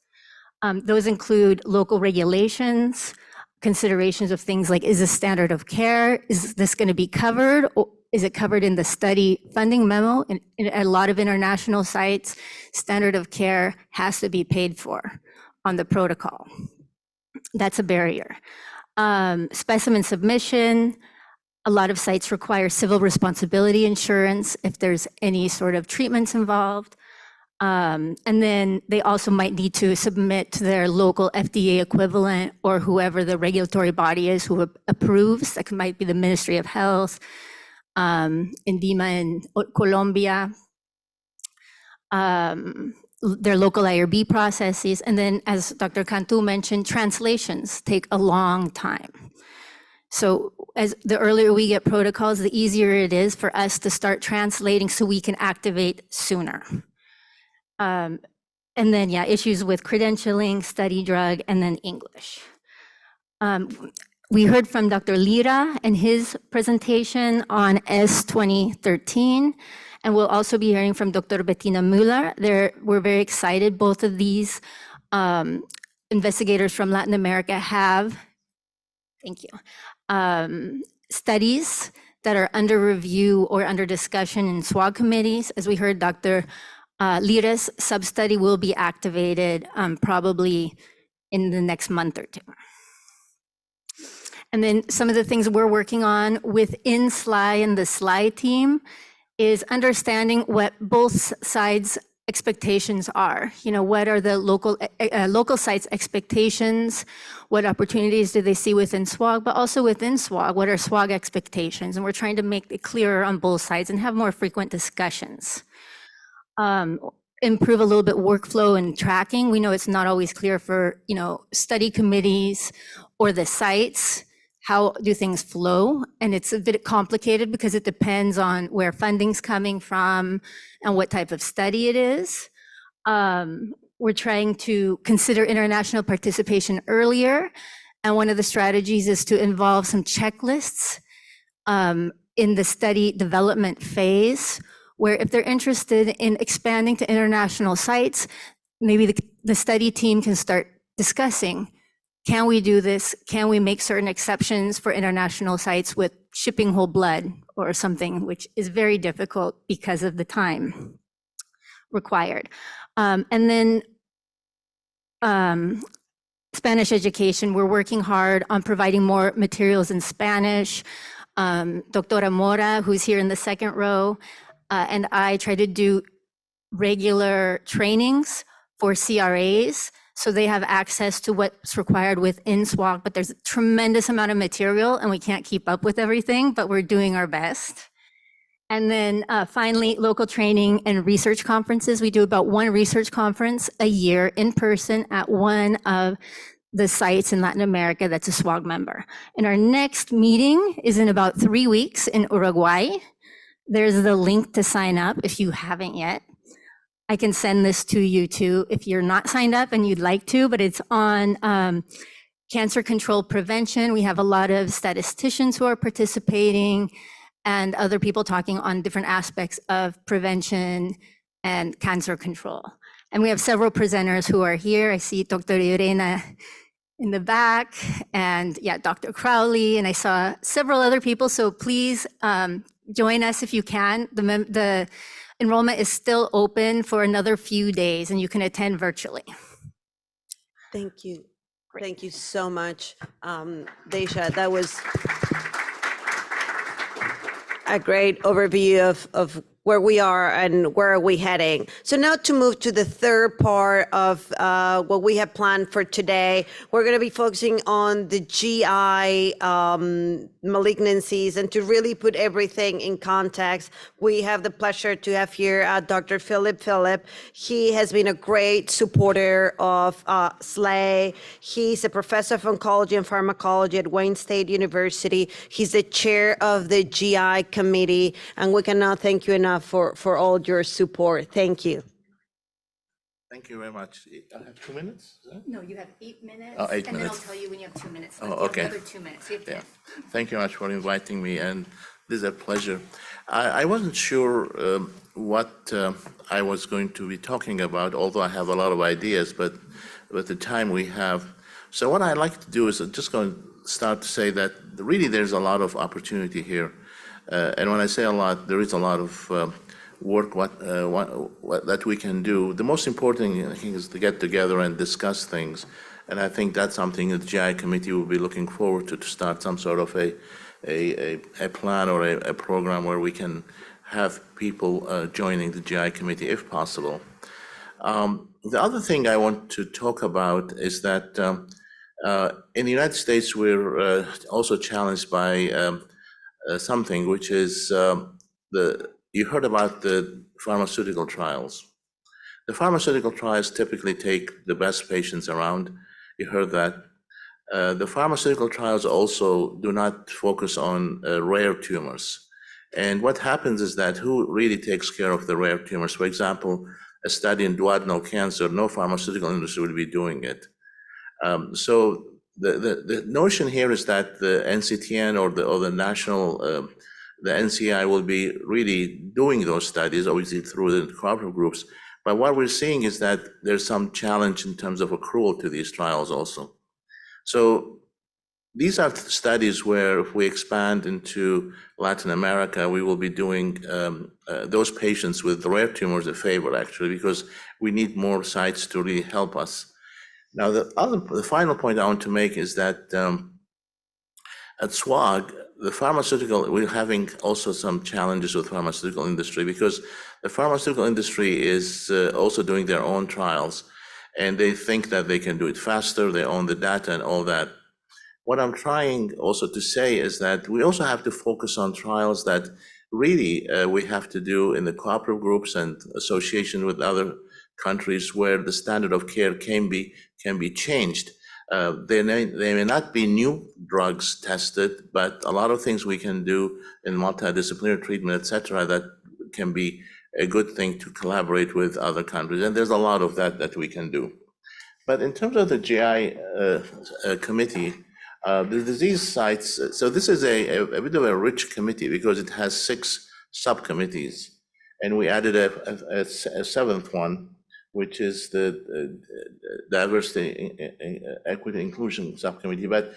Those include local regulations, considerations of things like, is this standard of care? Is this going to be covered? Or is it covered in the study funding memo? In a lot of international sites, standard of care has to be paid for on the protocol. That's a barrier. Specimen submission. A lot of sites require civil responsibility insurance if there's any sort of treatments involved. And then they also might need to submit to their local FDA equivalent or whoever the regulatory body is who approves. That might be the Ministry of Health, INVIMA in Colombia, their local IRB processes. And then, as Dr. Cantu mentioned, translations take a long time. So as the earlier we get protocols, the easier it is for us to start translating so we can activate sooner. And then, issues with credentialing, study drug, and then English. We heard from Dr. Lira and his presentation on S2013, and we'll also be hearing from Dr. Bettina Müller. We're very excited. Both of these investigators from Latin America have, thank you, studies that are under review or under discussion in SWOG committees. As we heard, Dr. Lira's sub-study will be activated probably in the next month or two. And then some of the things we're working on within SLI and the SLI team is understanding what both sides' expectations are. What are the local sites' expectations? What opportunities do they see within SWOG? But also within SWOG, what are SWOG expectations? And we're trying to make it clearer on both sides and have more frequent discussions. Improve a little bit workflow and tracking. We know it's not always clear for, study committees or the sites. How do things flow? And it's a bit complicated because it depends on where funding's coming from and what type of study it is. We're trying to consider international participation earlier. And one of the strategies is to involve some checklists in the study development phase, where if they're interested in expanding to international sites, maybe the study team can start discussing, can we do this? Can we make certain exceptions for international sites with shipping whole blood or something, which is very difficult because of the time required. And then Spanish education, we're working hard on providing more materials in Spanish. Doctora Mora, who's here in the second row, and I try to do regular trainings for CRAs, so they have access to what's required within SWOG, but there's a tremendous amount of material and we can't keep up with everything, but we're doing our best. And then finally, local training and research conferences. We do about one research conference a year in person at one of the sites in Latin America that's a SWOG member. And our next meeting is in about 3 weeks in Uruguay. There's the link to sign up if you haven't yet. I can send this to you too if you're not signed up and you'd like to, but it's on cancer control prevention. We have a lot of statisticians who are participating and other people talking on different aspects of prevention and cancer control. And we have several presenters who are here. I see Dr. Irena in the back, and yeah, Dr. Crowley, and I saw several other people. So please join us if you can. The enrollment is still open for another few days and you can attend virtually. Thank you. Thank you so much, Daisha. That was a great overview of where we are and where are we heading. So now to move to the third part of what we have planned for today, we're going to be focusing on the GI malignancies, and to really put everything in context, we have the pleasure to have here Dr. Philip. He has been a great supporter of SLAE. He's a professor of oncology and pharmacology at Wayne State University. He's the chair of the GI committee, and we cannot thank you enough for all your support. Thank you. Thank you very much. I have 2 minutes? Is that? No, you have 8 minutes. Oh, 8 and minutes. then I'll tell you when you have 2 minutes. Oh, left. You have okay. Another 2 minutes. You have 10. Yeah. Thank you very much for inviting me, and this is a pleasure. I wasn't sure what I was going to be talking about, although I have a lot of ideas, but with the time we have. So what I'd like to do is I'm just going to start to say that really there's a lot of opportunity here. And when I say a lot, there is a lot of work that we can do. The most important thing, I think, is to get together and discuss things. And I think that's something that the GI committee will be looking forward to start some sort of a plan or a program where we can have people joining the GI committee if possible. The other thing I want to talk about is that in the United States, we're also challenged by something, which is you heard about the pharmaceutical trials. The pharmaceutical trials typically take the best patients around. You heard that. The pharmaceutical trials also do not focus on rare tumors. And what happens is that who really takes care of the rare tumors? For example, a study in duodenal cancer, no pharmaceutical industry will be doing it. So the notion here is that the NCTN or the national, the NCI will be really doing those studies, obviously through the cooperative groups. But what we're seeing is that there's some challenge in terms of accrual to these trials also. So these are studies where if we expand into Latin America, we will be doing those patients with rare tumors a favor, actually, because we need more sites to really help us. Now, the final point I want to make is that at SWOG, we're having also some challenges with pharmaceutical industry, because the pharmaceutical industry is also doing their own trials, and they think that they can do it faster, they own the data and all that. What I'm trying also to say is that we also have to focus on trials that really we have to do in the cooperative groups and association with other countries where the standard of care can be changed. They may not be new drugs tested, but a lot of things we can do in multidisciplinary treatment, et cetera, that can be a good thing to collaborate with other countries. And there's a lot of that we can do. But in terms of the GI committee, the disease sites, so this is a bit of a rich committee because it has 6 subcommittees, and we added a 7th one, which is the diversity, equity, inclusion subcommittee. But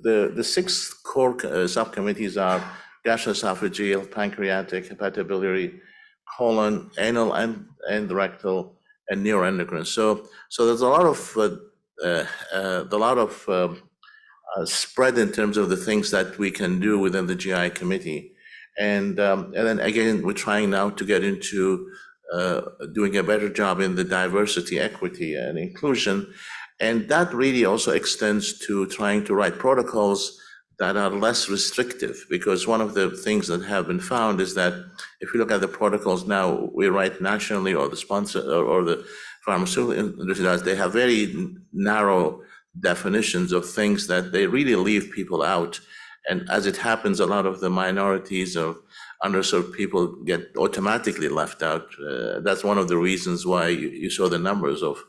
The six core subcommittees are gastroesophageal, pancreatic, hepatobiliary, colon, anal and rectal, and neuroendocrine. So there's a lot of spread in terms of the things that we can do within the GI committee. And then again, we're trying now to get into doing a better job in the diversity, equity, and inclusion. And that really also extends to trying to write protocols that are less restrictive, because one of the things that have been found is that if you look at the protocols now we write nationally, or the sponsor or the pharmaceutical industry does, they have very narrow definitions of things that they really leave people out. And as it happens, a lot of the minorities or underserved people get automatically left out. That's one of the reasons why you saw the numbers of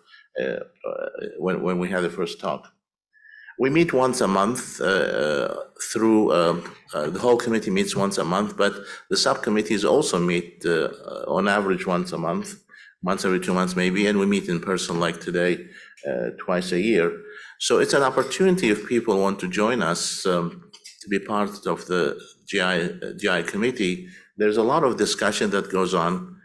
when we had the first talk. We meet once a month through, the whole committee meets once a month, but the subcommittees also meet on average once a month, once every 2 months maybe, and we meet in person like today twice a year. So it's an opportunity if people want to join us to be part of the GI committee. There's a lot of discussion that goes on.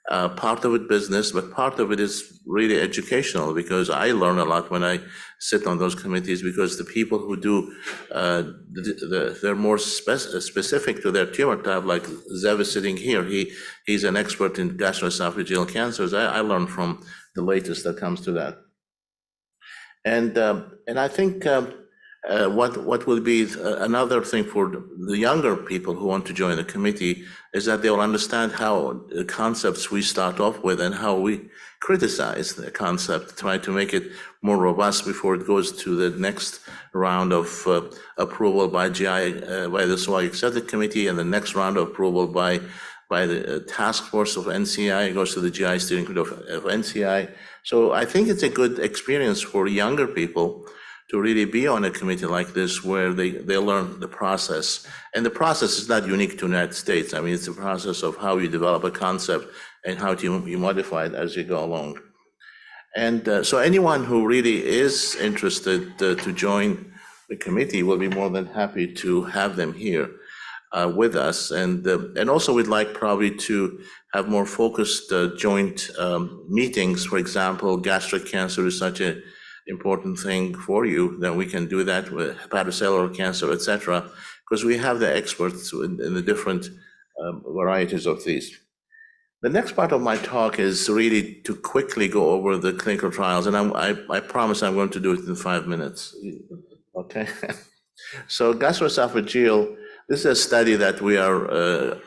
Part of it business, but part of it is really educational, because I learn a lot when I sit on those committees, because the people who do, they're more specific to their tumor type, like Zev is sitting here. He's an expert in gastroesophageal cancers. I learn from the latest that comes to that. And I think what will be another thing for the younger people who want to join the committee is that they'll understand how the concepts we start off with and how we criticize the concept, try to make it more robust before it goes to the next round of approval by by the SWOG Executive Committee, and the next round of approval by the task force of NCI. It goes to the GI steering committee of NCI. So I think it's a good experience for younger people to really be on a committee like this, where they learn the process. And the process is not unique to the United States. I mean, it's a process of how you develop a concept and how you modify it as you go along. And so anyone who really is interested to join the committee, will be more than happy to have them here with us. And also we'd like probably to have more focused joint meetings. For example, gastric cancer is such an important thing for you, then we can do that with hepatocellular cancer, etc., because we have the experts in the different varieties of these. The next part of my talk is really to quickly go over the clinical trials, and I promise I'm going to do it in 5 minutes. Okay. So gastroesophageal, this is a study that we are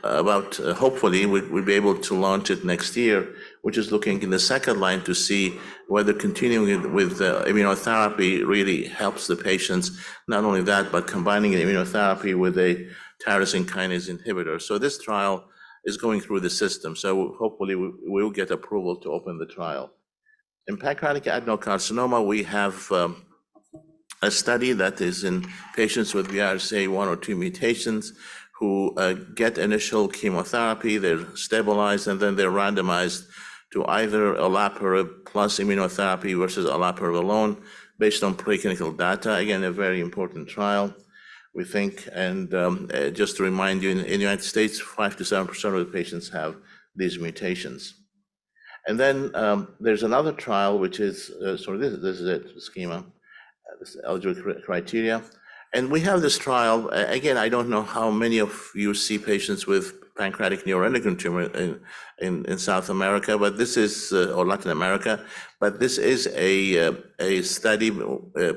about, hopefully we'll be able to launch it next year, which is looking in the second line to see whether continuing with immunotherapy really helps the patients. Not only that, but combining immunotherapy with a tyrosine kinase inhibitor. So this trial is going through the system. So hopefully we'll get approval to open the trial. In pancreatic adenocarcinoma, we have a study that is in patients with BRCA1 or 2 mutations who get initial chemotherapy, they're stabilized, and then they're randomized to either olaparib plus immunotherapy versus olaparib alone, based on preclinical data. Again, a very important trial, we think. And just to remind you, in the United States, 5 to 7% of the patients have these mutations. And then there's another trial, which is, sorry, this is it, the schema. This eligibility criteria. And we have this trial, again, I don't know how many of you see patients with pancreatic neuroendocrine tumor in South America, but this is, or Latin America, but this is a study,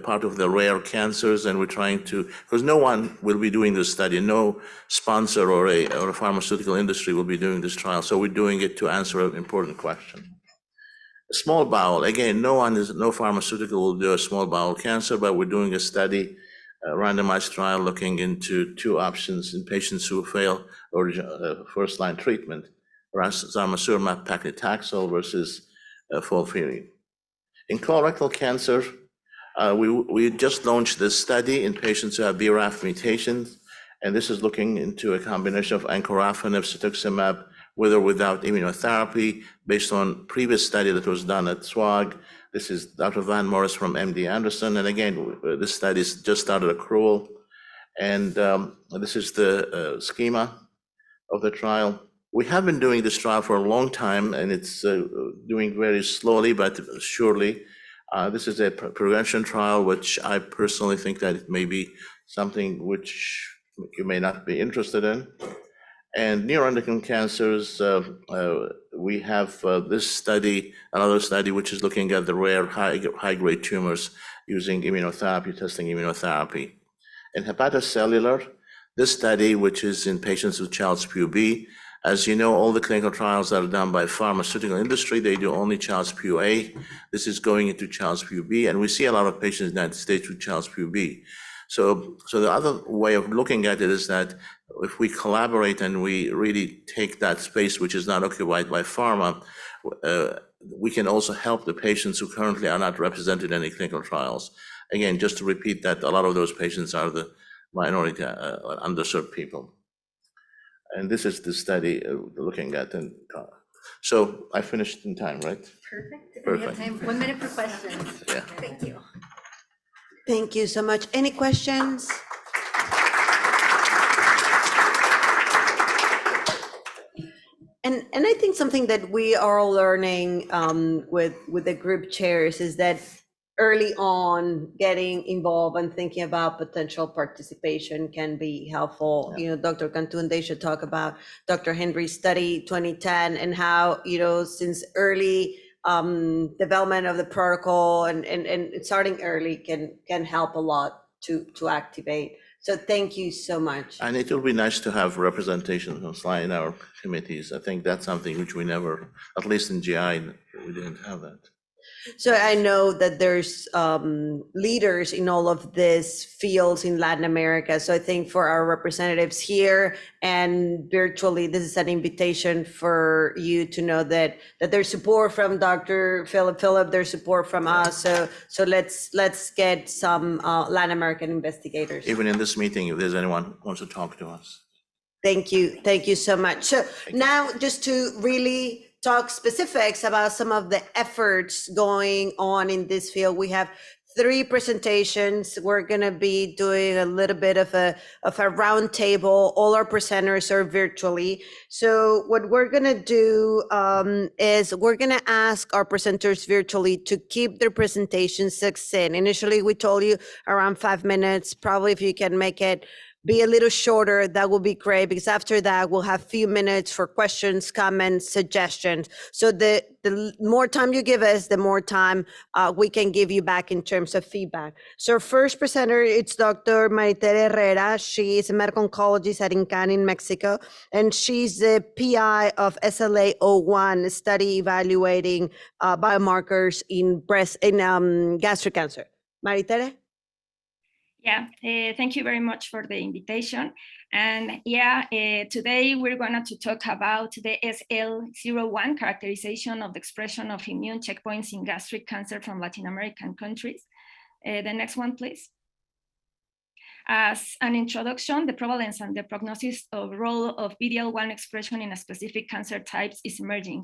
part of the rare cancers, and we're trying to, because no one will be doing this study, no sponsor or a pharmaceutical industry will be doing this trial, so we're doing it to answer an important question. Small bowel, again, no pharmaceutical will do a small bowel cancer, but we're doing a study, a randomized trial looking into 2 options in patients who fail or first-line treatment, ramucirumab paclitaxel versus fulvestrant. In colorectal cancer, we just launched this study in patients who have BRAF mutations, and this is looking into a combination of encorafenib, cetuximab, with or without immunotherapy, based on previous study that was done at SWOG. This is Dr. Van Morris from MD Anderson. And again, this study just started accrual. And this is the schema of the trial. We have been doing this trial for a long time, and it's doing very slowly but surely. This is a prevention trial, which I personally think that it may be something which you may not be interested in. And neuroendocrine cancers, we have this study, another study, which is looking at the rare high-grade tumors using immunotherapy, testing immunotherapy. In hepatocellular, this study, which is in patients with Child-Pugh B, as you know, all the clinical trials that are done by pharmaceutical industry, they do only Child-Pugh A. This is going into Child-Pugh B, and we see a lot of patients in the United States with Child-Pugh B. So the other way of looking at it is that if we collaborate and we really take that space which is not occupied by pharma, we can also help the patients who currently are not represented in any clinical trials. Again, just to repeat that a lot of those patients are the minority, underserved people. And this is the study looking at. And so I finished in time, right? Perfect. Perfect. We have time, 1 minute for questions. Yeah. Thank you. Thank you so much. Any questions? And I think something that we are learning with the group chairs is that early on, getting involved and thinking about potential participation can be helpful. Yeah. You know, Dr. Cantun, they should talk about Dr. Henry's study 2010 and how, you know, since early development of the protocol and starting early can help a lot to activate. So thank you so much. And it will be nice to have representation from SLI in our committees. I think that's something which we never, at least in GI, we didn't have that. So I know that there's leaders in all of these fields in Latin America. So I think for our representatives here and virtually, this is an invitation for you to know that there's support from Dr. Philip, there's support from us. So let's get some Latin American investigators. Even in this meeting, if there's anyone who wants to talk to us. Thank you so much. So now just to really talk specifics about some of the efforts going on in this field. We have 3 presentations. We're going to be doing a little bit of a round table. All our presenters are virtually. So what we're going to do is we're going to ask our presenters virtually to keep their presentations succinct. Initially, we told you around 5 minutes. Probably if you can make it be a little shorter, that will be great, because after that we'll have a few minutes for questions, comments, suggestions. So the more time you give us, the more time we can give you back in terms of feedback. So our first presenter, it's Dr. Maritere Herrera. She is a medical oncologist at INCAN in Mexico, and she's the PI of SLA01 study evaluating biomarkers in gastric cancer. Maritere? Yeah, thank you very much for the invitation. And yeah, today we're going to talk about the SL01 characterization of the expression of immune checkpoints in gastric cancer from Latin American countries. The next one, please. As an introduction, the prevalence and the prognosis of role of PD-L1 expression in a specific cancer types is emerging,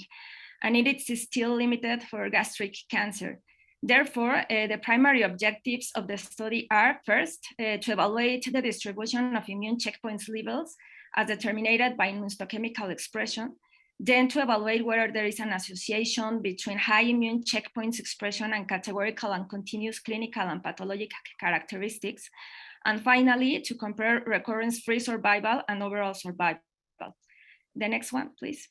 and it is still limited for gastric cancer. Therefore, the primary objectives of the study are, first, to evaluate the distribution of immune checkpoints levels as determined by immunohistochemical expression, then to evaluate whether there is an association between high immune checkpoints expression and categorical and continuous clinical and pathologic characteristics, and finally, to compare recurrence-free survival and overall survival. The next one, please.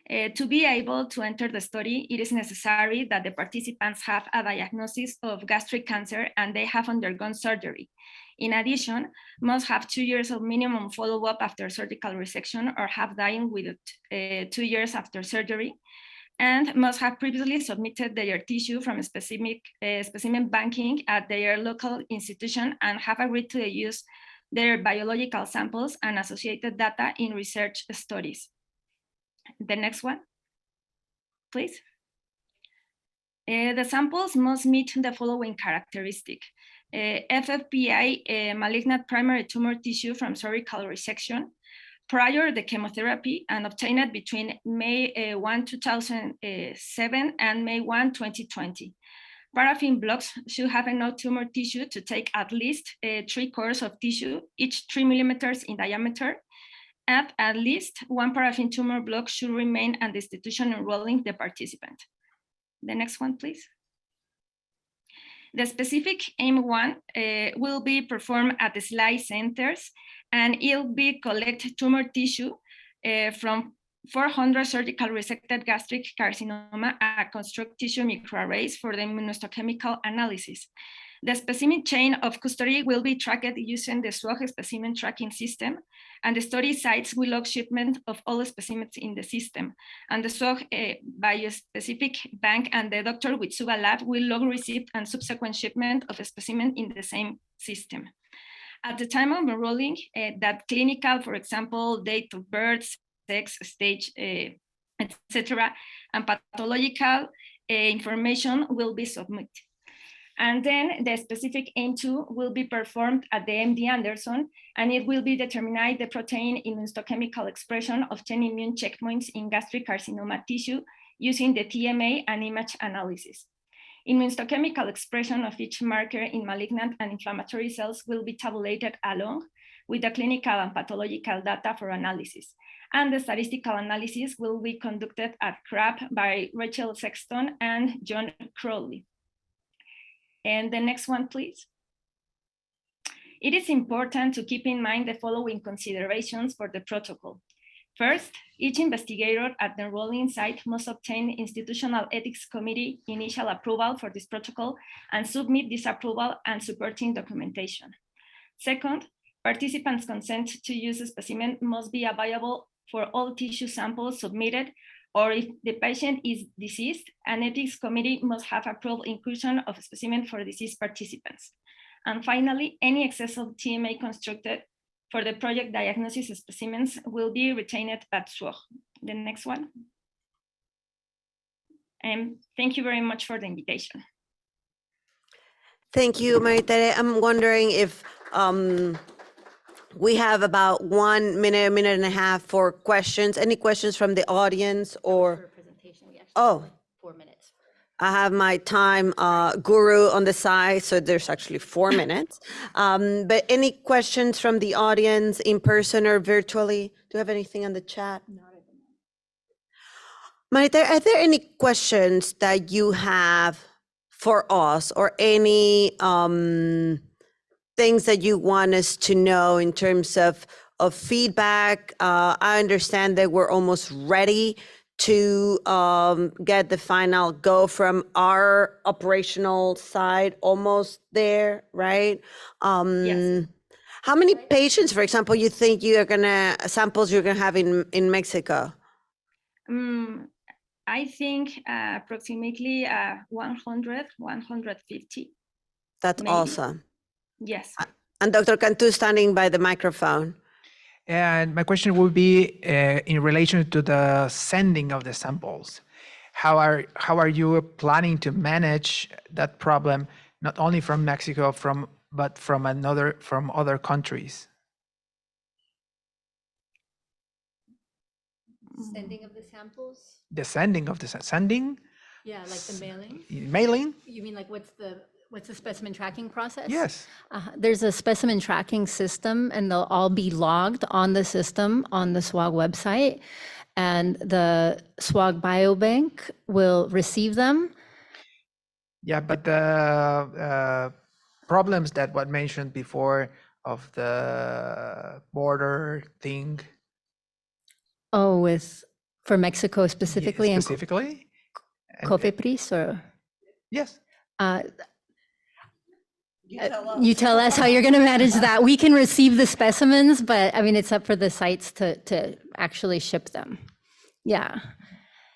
To be able to enter the study, it is necessary that the participants have a diagnosis of gastric cancer and they have undergone surgery. In addition, must have 2 years of minimum follow-up after surgical resection or have died with 2 years after surgery, and must have previously submitted their tissue from a specimen banking at their local institution and have agreed to use their biological samples and associated data in research studies. The next one, please. The samples must meet the following characteristic. FFPI, malignant primary tumor tissue from cervical resection, prior the chemotherapy and obtained between May 1, 2007 and May 1, 2020. Paraffin blocks should have enough tumor tissue to take at least 3 cores of tissue, each 3 millimeters in diameter. At least 1 paraffin tumor block should remain at the institution enrolling the participant. The next one, please. The specific AIM-1 will be performed at the slice centers, and it'll be collect tumor tissue from 400 surgical resected gastric carcinoma and construct tissue microarrays for the immunohistochemical analysis. The specimen chain of custody will be tracked using the SWOG specimen tracking system, and the study sites will log shipment of all the specimens in the system. And the SWOG biospecific bank and the doctor with SUBA lab will log receipt and subsequent shipment of a specimen in the same system. At the time of enrolling, that clinical, for example, date of birth, sex, stage, etc., and pathological information will be submitted. And then the specific AIM-2 will be performed at the MD Anderson, and it will be determined the protein immunohistochemical expression of 10 immune checkpoints in gastric carcinoma tissue using the TMA and image analysis. Immunohistochemical expression of each marker in malignant and inflammatory cells will be tabulated along with the clinical and pathological data for analysis. And the statistical analysis will be conducted at CRAP by Rachel Sexton and John Crowley. And the next one, please. It is important to keep in mind the following considerations for the protocol. First, each investigator at the enrolling site must obtain Institutional Ethics Committee initial approval for this protocol and submit this approval and supporting documentation. Second, participants' consent to use a specimen must be available for all tissue samples submitted, or if the patient is deceased, an ethics committee must have approved inclusion of a specimen for deceased participants. And finally, any excess of TMA constructed for the project diagnosis specimens will be retained at SWOG. The next one. And thank you very much for the invitation. Thank you, Maritere. I'm wondering if we have about 1 minute, a minute and a half for questions. Any questions from the audience or? Oh, 4 minutes. I have my time guru on the side, so there's actually 4 minutes. But any questions from the audience in person or virtually? Do you have anything on the chat? Maritere, are there any questions that you have for us or any things that you want us to know in terms of feedback? I understand that we're almost ready to get the final go from our operational side, almost there, right? Yes. How many patients, for example, you think samples you're gonna have in Mexico? I think approximately 100, 150. That's maybe. awesome. Yes. And Dr. Cantu standing by the microphone. And my question would be in relation to the sending of the samples. How are you planning to manage that problem, not only from Mexico, but from other countries? Sending of the samples? The sending of the sending? Yeah, like the mailing? Mailing? You mean like what's the specimen tracking process? Yes. There's a specimen tracking system, and they'll all be logged on the system on the SWOG website, and the SWOG biobank will receive them. Yeah, but the problems that was mentioned before of the border thing. Oh, for Mexico specifically? Yeah, and specifically? COFEPRIS or? Yes. You tell us how you're going to manage that. We can receive the specimens, but I mean, it's up for the sites to actually ship them. Yeah.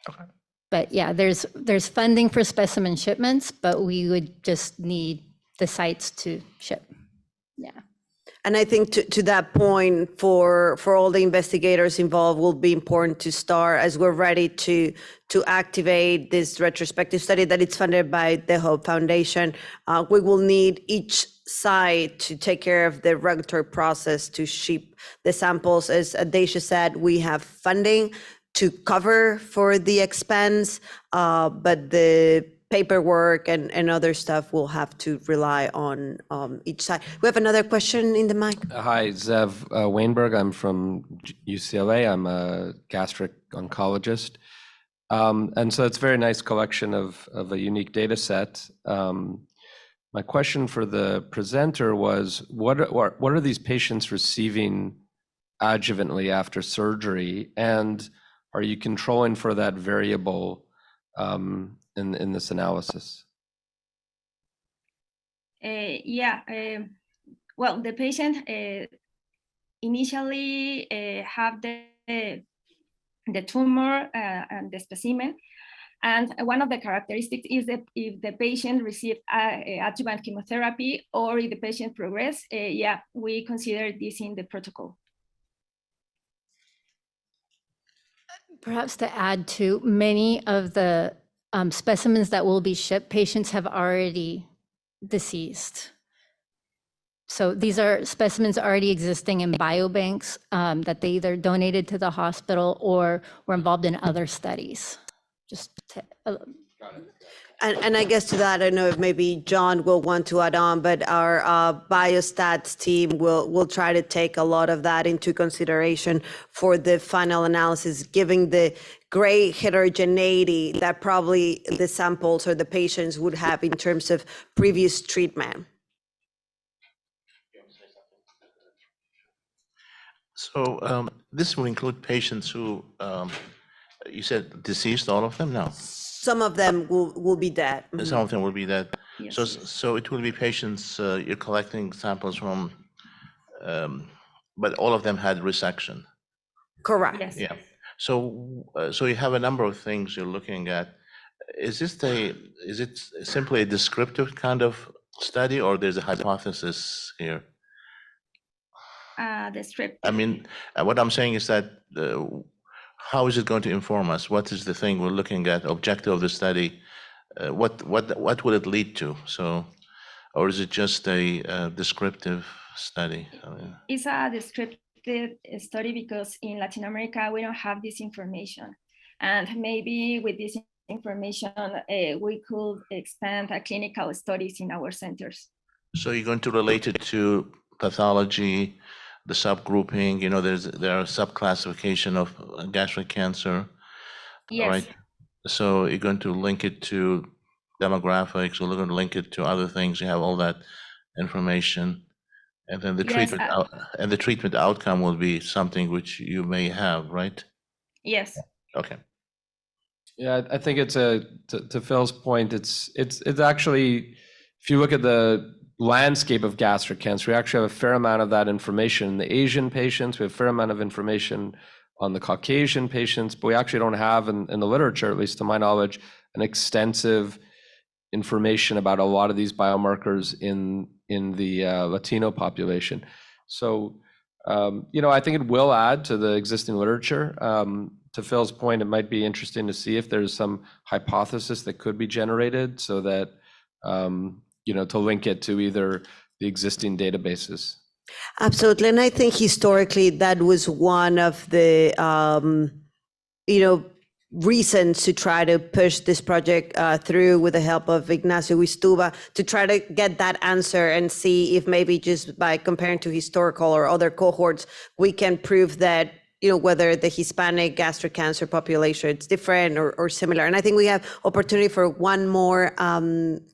Okay. But yeah, there's funding for specimen shipments, but we would just need the sites to ship. Yeah. And I think to that point, for all the investigators involved, will be important to start as we're ready to activate this retrospective study that it's funded by the Hope Foundation. We will need each side to take care of the regulatory process to ship the samples? As Daisha said, we have funding to cover for the expense, but the paperwork and other stuff will have to rely on each side. We have another question in the mic. Hi, Zev Weinberg. I'm from UCLA. I'm a gastric oncologist. And so it's a very nice collection of a unique data set. My question for the presenter was, what are these patients receiving adjuvantly after surgery? And are you controlling for that variable in this analysis? Well, the patient initially have the tumor and the specimen. And one of the characteristics is that if the patient received adjuvant chemotherapy or if the patient progressed, we consider this in the protocol. Perhaps to add to, many of the specimens that will be shipped, patients have already deceased. So these are specimens already existing in biobanks that they either donated to the hospital or were involved in other studies. Just to, And I guess to that, I don't know if maybe John will want to add on, but our biostats team will try to take a lot of that into consideration for the final analysis, given the great heterogeneity that probably the samples or the patients would have in terms of previous treatment. So this will include patients who, you said deceased, all of them? No. Some of them will be dead. Some of them will be dead. Yes. So it will be patients, you're collecting samples from, but all of them had resection. Correct. Yes. Yeah. So you have a number of things you're looking at. Is it simply a descriptive kind of study, or there's a hypothesis here? The script. I mean, what I'm saying is that how is it going to inform us? What is the thing we're looking at, objective of the study? What will it lead to? So, or is it just a descriptive study? It's a descriptive study because in Latin America, we don't have this information. And maybe with this information, we could expand clinical studies in our centers. So you're going to relate it to pathology, the subgrouping, there are subclassification of gastric cancer. Yes. Right? So you're going to link it to demographics, or you're going to link it to other things. You have all that information. And then the treatment outcome will be something which you may have, right? Yes. Okay. Yeah, I think it's to Phil's point, it's actually, if you look at the landscape of gastric cancer, we actually have a fair amount of that information in the Asian patients. We have a fair amount of information on the Caucasian patients, but we actually don't have in the literature, at least to my knowledge, an extensive information about a lot of these biomarkers in the Latino population. So, I think it will add to the existing literature. To Phil's point, it might be interesting to see if there's some hypothesis that could be generated so that, to link it to either the existing databases. Absolutely. And I think historically that was one of the, reasons to try to push this project through with the help of Ignacio Wistuba to try to get that answer and see if maybe just by comparing to historical or other cohorts, we can prove that whether the Hispanic gastric cancer population is different or similar. And I think we have opportunity for one more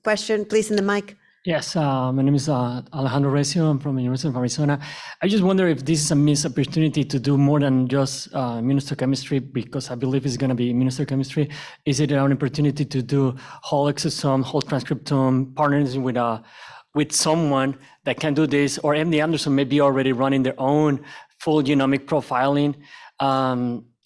question, please, in the mic. Yes, my name is Alejandro Recio. I'm from the University of Arizona. I just wonder if this is a missed opportunity to do more than just immunohistochemistry, because I believe it's going to be immunohistochemistry. Is it an opportunity to do whole exosome, whole transcriptome, partnering with someone that can do this, or MD Anderson may be already running their own full genomic profiling?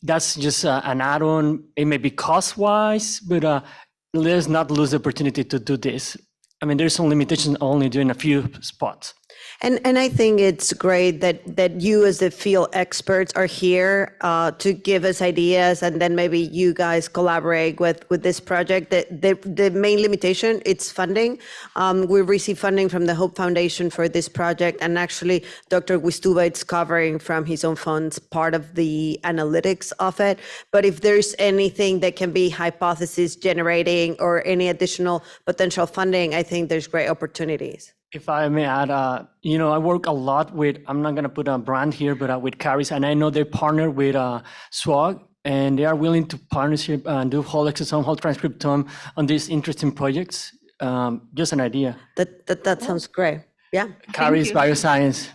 That's just an add-on. It may be cost-wise, but let's not lose the opportunity to do this. I mean, there's some limitations only doing a few spots. And I think it's great that you as the field experts are here to give us ideas, and then maybe you guys collaborate with this project. The main limitation, it's funding. We receive funding from the Hope Foundation for this project, and actually Dr. Wistuba is covering from his own funds part of the analytics of it. But if there's anything that can be hypothesis generating or any additional potential funding, I think there's great opportunities. If I may add, I work a lot with, I'm not going to put a brand here, but with Caris, and I know they partner with SWOG, and they are willing to partnership and do whole exosome, whole transcriptome on these interesting projects. Just an idea. That sounds great. Yeah. Caris Bioscience.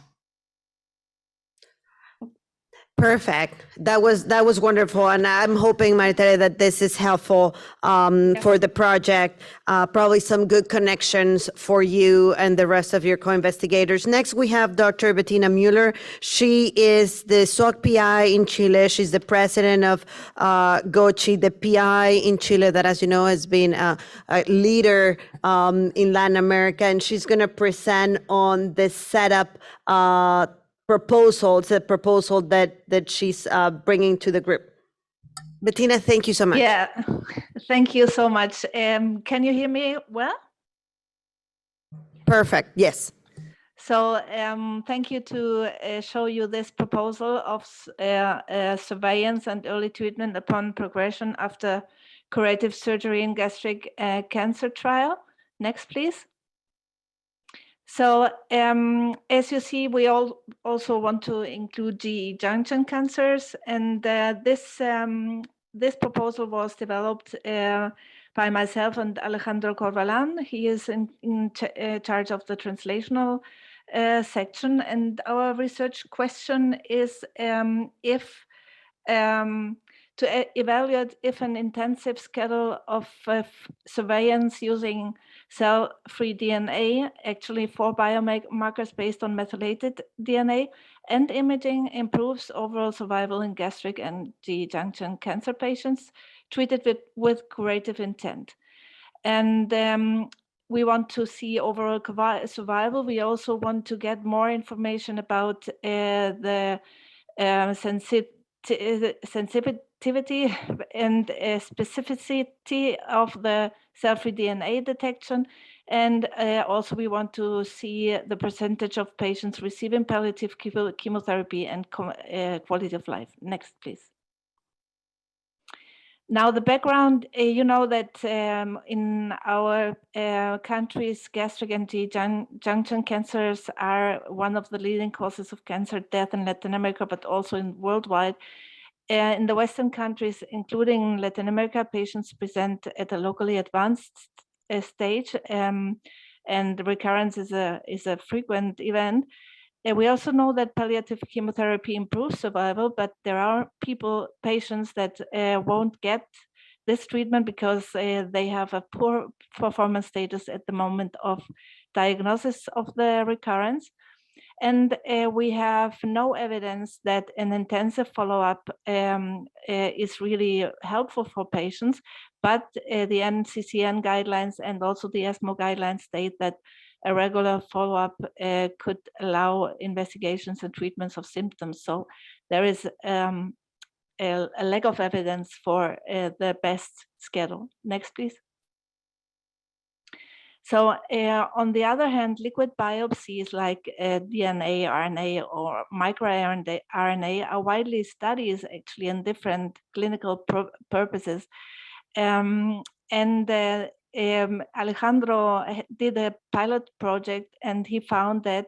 Perfect. That was wonderful, and I'm hoping, Maria, that this is helpful for the project. Probably some good connections for you and the rest of your co-investigators. Next, we have Dr. Bettina Müller. She is the SWOG PI in Chile. She's the president of GOCHI, the PI in Chile that, as you know, has been a leader in Latin America, and she's going to present on the setup proposal. It's a proposal that she's bringing to the group. Bettina, thank you so much. Yeah, thank you so much. Can you hear me well? Perfect, yes. So thank you to show you this proposal of surveillance and early treatment upon progression after curative surgery in gastric cancer trial. Next, please. So as you see, we all also want to include GE junction cancers, and this proposal was developed by myself and Alejandro Corvalan. He is in charge of the translational section, and our research question is to evaluate if an intensive schedule of surveillance using cell-free DNA, actually 4 biomarkers based on methylated DNA, and imaging improves overall survival in gastric and GE junction cancer patients treated with curative intent. And we want to see overall survival. We also want to get more information about the sensitivity and specificity of the cell-free DNA detection. And also we want to see the percentage of patients receiving palliative chemotherapy and quality of life. Next, please. Now the background, you know that in our countries, gastric and GE junction cancers are one of the leading causes of cancer death in Latin America, but also worldwide. In the Western countries, including Latin America, patients present at a locally advanced stage, and recurrence is a frequent event. We also know that palliative chemotherapy improves survival, but there are patients that won't get this treatment because they have a poor performance status at the moment of diagnosis of the recurrence. And we have no evidence that an intensive follow-up is really helpful for patients, but the NCCN guidelines and also the ESMO guidelines state that a regular follow-up could allow investigations and treatments of symptoms. So there is a lack of evidence for the best schedule. Next, please. So on the other hand, liquid biopsies like DNA, RNA, or microRNA are widely studied actually in different clinical purposes. Alejandro did a pilot project, and he found that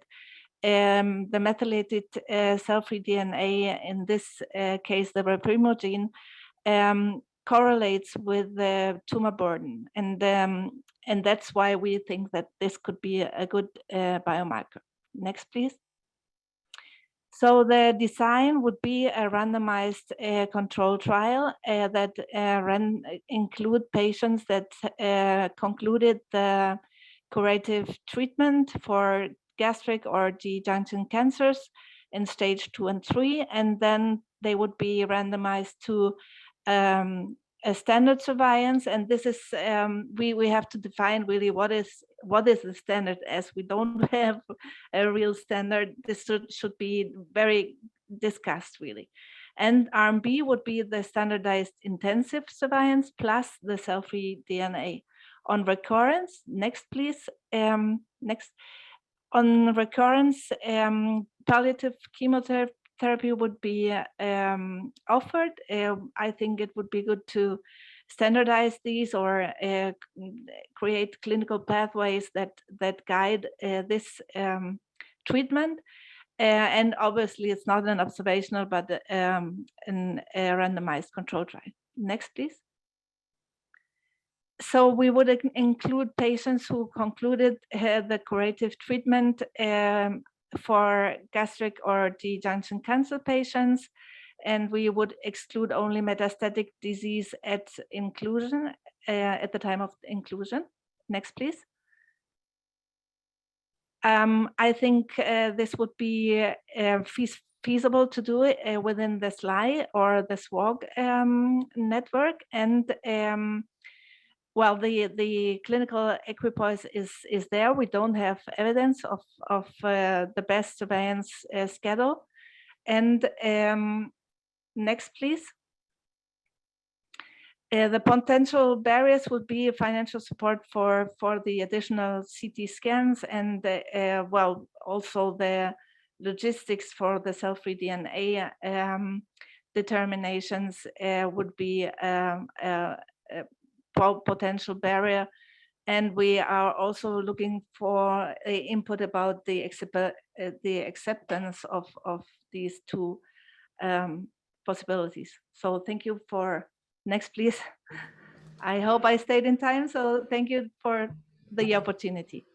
the methylated cell-free DNA, in this case the reprimo gene, correlates with the tumor burden, and that's why we think that this could be a good biomarker. Next, please. So the design would be a randomized control trial that include patients that concluded the curative treatment for gastric or GE junction cancers in stage 2 and 3, and then they would be randomized to a standard surveillance, and this is we have to define really what is the standard, as we don't have a real standard. This should be very discussed really. And arm B would be the standardized intensive surveillance plus the cell-free DNA. On recurrence, next please, next. On recurrence, palliative chemotherapy would be offered. I think it would be good to standardize these or create clinical pathways that guide this treatment. And obviously, it's not an observational, but a randomized control trial. Next, please. So we would include patients who concluded the curative treatment for gastric or GE junction cancer patients, and we would exclude only metastatic disease at inclusion, at the time of inclusion. Next, please. I think this would be feasible to do it within the SLI or the SWOG network, and well, the clinical equipoise is there. We don't have evidence of the best surveillance schedule. And next, please. The potential barriers would be financial support for the additional CT scans, and well, also the logistics for the cell-free DNA determinations would be a potential barrier. And we are also looking for input about the acceptance of these two possibilities. So thank you for, next please. I hope I stayed in time, so thank you for the opportunity.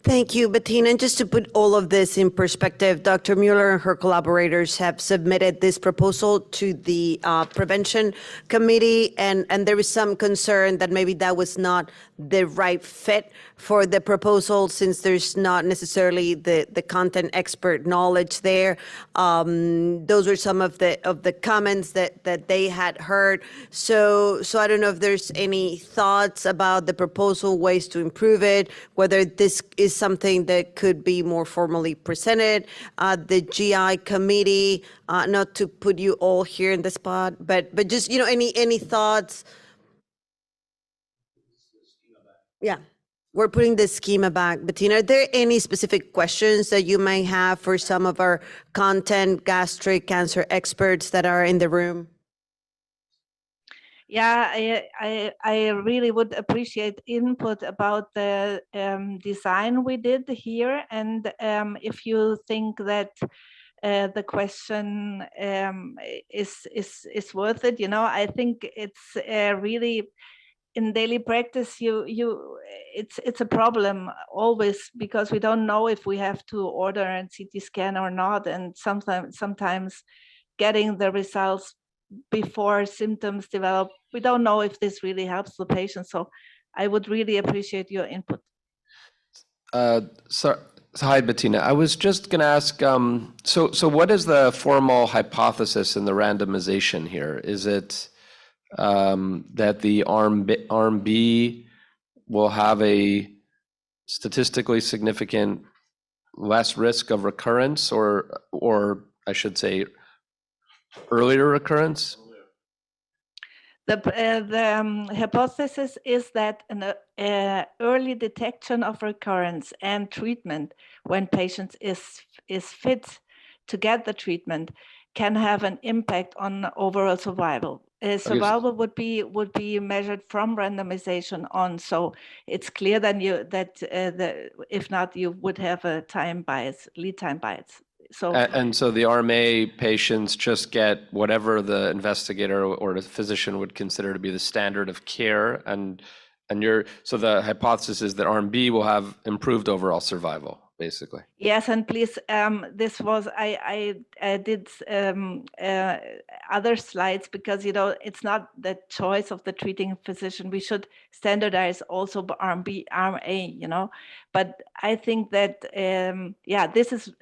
Thank you, Bettina. And just to put all of this in perspective, Dr. Mueller and her collaborators have submitted this proposal to the Prevention Committee, and there is some concern that maybe that was not the right fit for the proposal, since there's not necessarily the content expert knowledge there. Those were some of the comments that they had heard. So I don't know if there's any thoughts about the proposal, ways to improve it, whether this is something that could be more formally presented. The GI committee, not to put you all here in the spot, but just, you know, any thoughts? Yeah, we're putting the schema back. Bettina, are there any specific questions that you may have for some of our content gastric cancer experts that are in the room? Yeah, I really would appreciate input about the design we did here, and if you think that the question is worth it, you know, I think it's really in daily practice. It's a problem always, because we don't know if we have to order a CT scan or not, and sometimes getting the results before symptoms develop, we don't know if this really helps the patient. So I would really appreciate your input. So hi, Bettina. I was just going to ask, so what is the formal hypothesis in the randomization here? Is it that the arm B will have a statistically significant less risk of recurrence, or I should say earlier recurrence? The hypothesis is that an early detection of recurrence and treatment when patient is fit to get the treatment can have an impact on overall survival. Survival would be measured from randomization on, so it's clear then if not, you would have a time bias, lead time bias. So and so the arm A patients just get whatever the investigator or the physician would consider to be the standard of care, and so the hypothesis is that arm B will have improved overall survival, basically. Yes, and please, this was I did other slides, because you know it's not the choice of the treating physician. We should standardize also arm B, arm A, you know. But I think that yeah, this is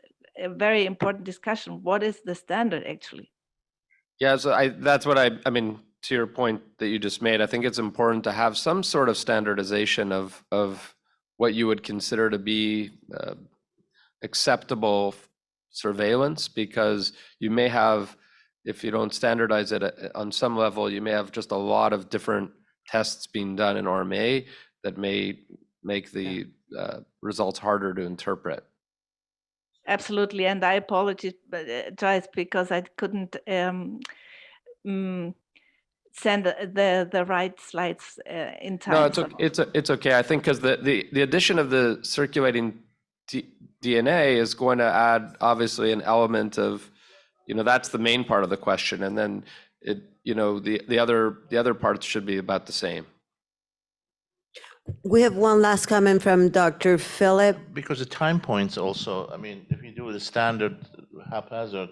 a very important discussion. What is the standard actually? Yeah, so that's what I mean, to your point that you just made, I think it's important to have some sort of standardization of what you would consider to be acceptable surveillance, because you may have, if you don't standardize it on some level, you may have just a lot of different tests being done in RMA that may make the results harder to interpret. Absolutely, and I apologize because I couldn't send the right slides in time. No, it's okay. I think because the addition of the circulating DNA is going to add obviously an element of, that's the main part of the question, and then the other parts should be about the same. We have one last comment from Dr. Philip. Because the time points also, I mean, if you do the standard haphazard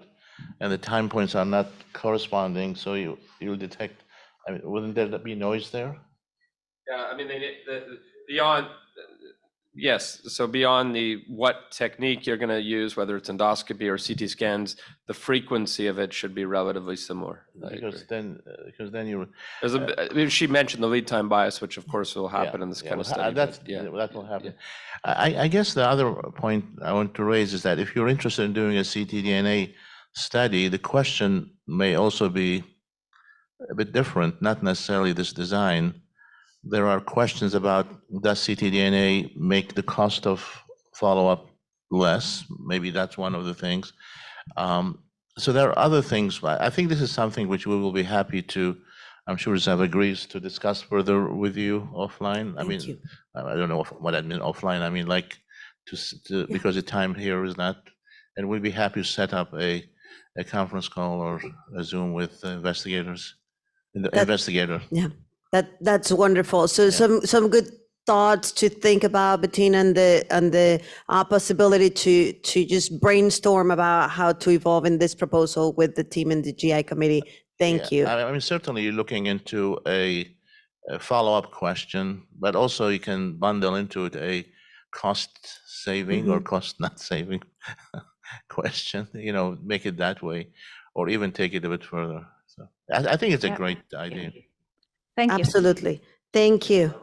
and the time points are not corresponding, so you'll detect, I mean, wouldn't there be noise there? Yeah, I mean, beyond, yes, so beyond what technique you're going to use, whether it's endoscopy or CT scans, the frequency of it should be relatively similar. Because then you. She mentioned the lead time bias, which of course will happen in this kind of study. That will happen. I guess the other point I want to raise is that if you're interested in doing a ctDNA study, the question may also be a bit different, not necessarily this design. There are questions about, does ctDNA make the cost of follow-up less? Maybe that's one of the things. So there are other things. I think this is something which we will be happy to, I'm sure Zev agrees, to discuss further with you offline. I don't know what I mean offline. I mean, like, because the time here is not, and we'd be happy to set up a conference call or a Zoom with investigators. Yeah, that's wonderful. So some good thoughts to think about, Bettina, and the possibility to just brainstorm about how to evolve in this proposal with the team in the GI committee. Thank you. I mean, certainly you're looking into a follow-up question, but also you can bundle into it a cost saving or cost not saving question, make it that way, or even take it a bit further. So I think it's a great idea. Thank you. Absolutely. Thank you.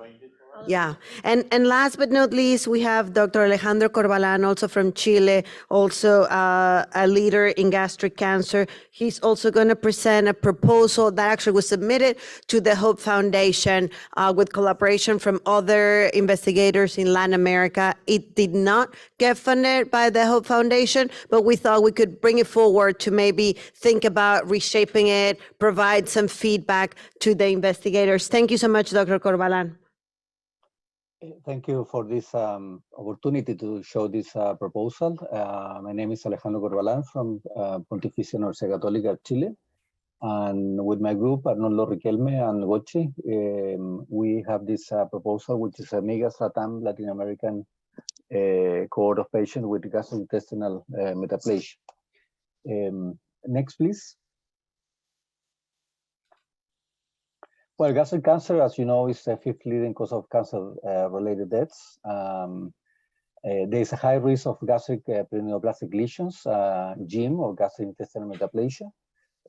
Yeah. And last but not least, we have Dr. Alejandro Corbalan, also from Chile, also a leader in gastric cancer. He's also going to present a proposal that actually was submitted to the Hope Foundation with collaboration from other investigators in Latin America. It did not get funded by the Hope Foundation, but we thought we could bring it forward to maybe think about reshaping it, provide some feedback to the investigators. Thank you so much, Dr. Corbalan. Thank you for this opportunity to show this proposal. My name is Alejandro Corbalan from Pontificia Universidad Católica, Chile. And with my group, Arnoldo Riquelme and Gochi, we have this proposal, which is a MIGAS LATAM Latin American cohort of patients with gastrointestinal metaplasia. Next, please. Well, gastric cancer, as you know, is the fifth leading cause of cancer-related deaths. There is a high risk of gastric perineoplastic lesions, GIM, or gastrointestinal metaplasia.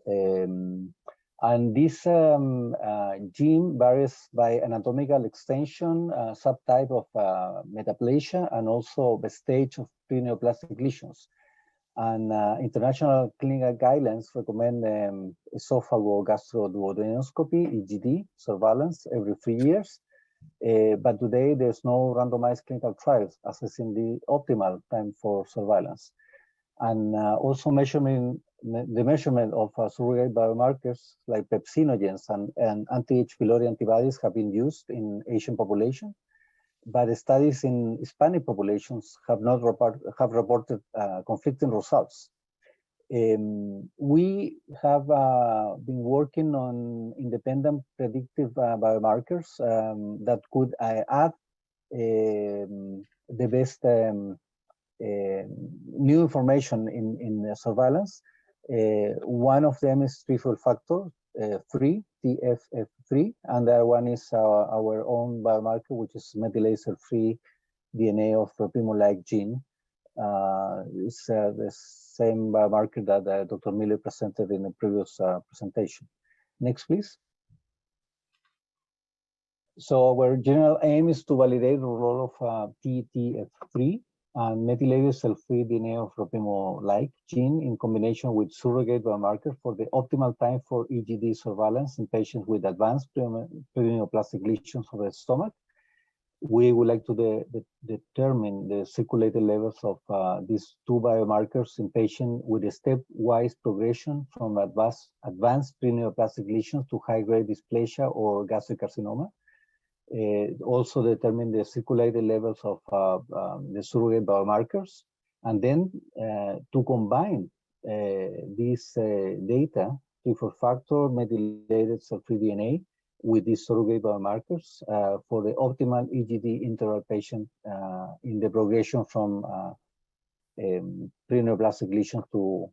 And this GIM varies by anatomical extension, subtype of metaplasia, and also the stage of perineoplastic lesions. And international clinical guidelines recommend esophagogastroduodenoscopy, EGD, surveillance every 3 years. But today there's no randomized clinical trials assessing the optimal time for surveillance. And also the measurement of surrogate biomarkers like pepsinogens and anti-H. pylori antibodies have been used in Asian population. But the studies in Hispanic populations have reported conflicting results. We have been working on independent predictive biomarkers that could add the best new information in surveillance. One of them is threefold factor 3, TFF3, and the other one is our own biomarker, which is methylaser-free DNA of primo-like gene. It's the same biomarker that Dr. Miller presented in the previous presentation. Next, please. So our general aim is to validate the role of TTF3 and methylated cell-free DNA of ropimo-like gene in combination with surrogate biomarker for the optimal time for EGD surveillance in patients with advanced perineoplastic lesions of the stomach. We would like to determine the circulated levels of these two biomarkers in patients with a stepwise progression from advanced perineoplastic lesions to high-grade dysplasia or gastric carcinoma. Also determine the circulated levels of the surrogate biomarkers, and then to combine these data, T4 factor, methylated cell-free DNA, with these surrogate biomarkers for the optimal EGD interval patient in the progression from perineoplastic lesion to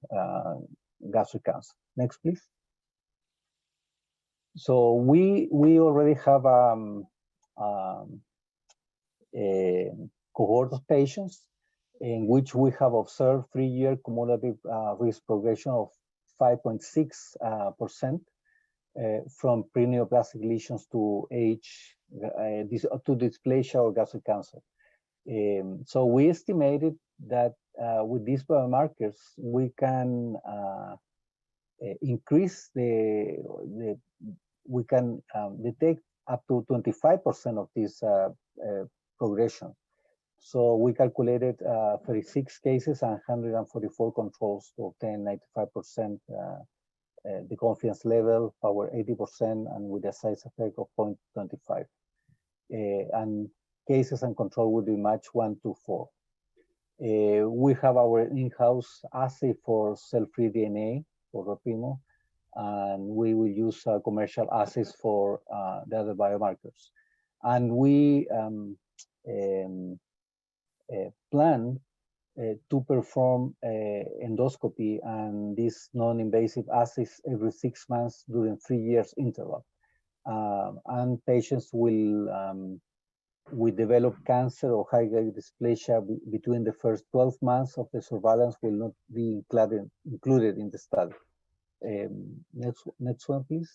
gastric cancer. Next, please. So we already have a cohort of patients in which we have observed 3-year cumulative risk progression of 5.6% from perineoplastic lesions to to dysplasia or gastric cancer. So we estimated that with these biomarkers, we can increase we can detect up to 25% of this progression. So we calculated 36 cases and 144 controls to obtain 95% the confidence level, power 80%, and with a size effect of 0.25. And cases and control will be matched 1 to 4. We have our in-house assay for cell-free DNA for ropimo, and we will use commercial assays for the other biomarkers. And we plan to perform endoscopy and these non-invasive assays every 6 months during 3 years interval. And patients will develop cancer or high-grade dysplasia between the first 12 months of the surveillance will not be included in the study. Next one, please.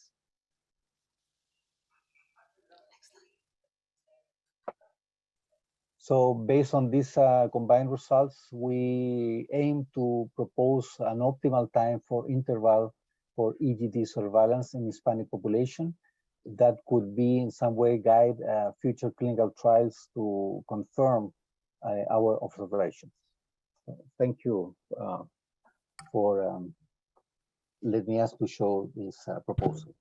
So based on these combined results, we aim to propose an optimal time for interval for EGD surveillance in Hispanic population that could be in some way guide future clinical trials to confirm our observations. Thank you for letting me ask to show this proposal.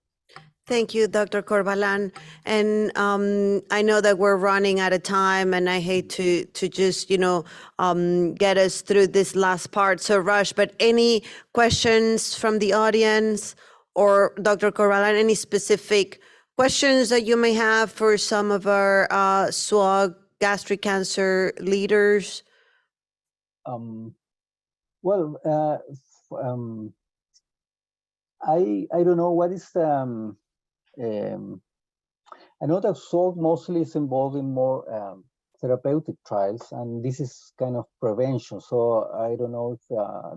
Thank you, Dr. Corbalan. And I know that we're running out of time, and I hate to just, get us through this last part so rush, but any questions from the audience or Dr. Corbalan, any specific questions that you may have for some of our SWOG gastric cancer leaders? Well, I don't know what is I know that SWOG mostly is involved in more therapeutic trials, and this is kind of prevention. So I don't know if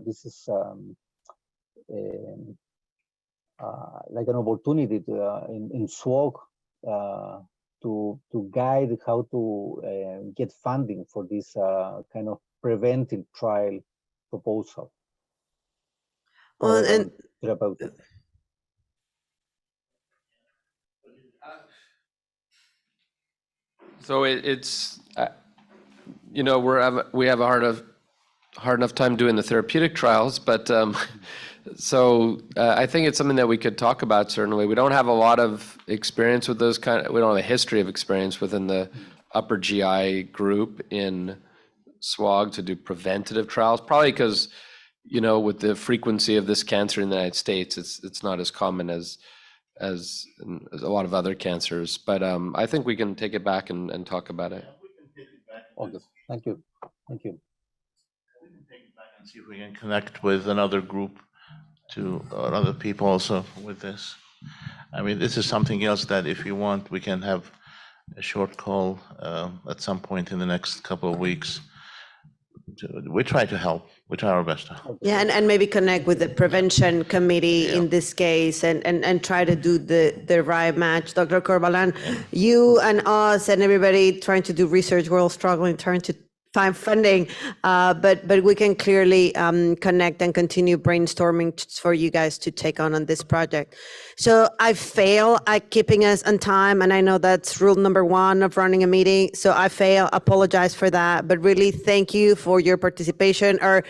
this is like an opportunity to, in SWOG to guide how to get funding for this kind of preventive trial proposal. Well, and therapeutic. So it's we have a hard enough time doing the therapeutic trials, but I think it's something that we could talk about. Certainly, we don't have a lot of experience with those we don't have a history of experience within the upper GI group in SWOG to do preventative trials. Probably because with the frequency of this cancer in the United States, it's not as common as a lot of other cancers, but I think we can take it back and talk about it. Okay, thank you. Thank you. We can take it back and see if we can connect with another group or other people also with this. I mean, this is something else that if you want, we can have a short call at some point in the next couple of weeks. we try to help. We try our best to help. Yeah, and maybe connect with the prevention committee in this case and try to do the right match. Dr. Corbalan, you and us and everybody trying to do research, we're all struggling, trying to find funding, but we can clearly connect and continue brainstorming for you guys to take on this project. So I fail at keeping us on time, and I know that's rule number one of running a meeting. So I fail, apologize for that, but really thank you for your participation. Our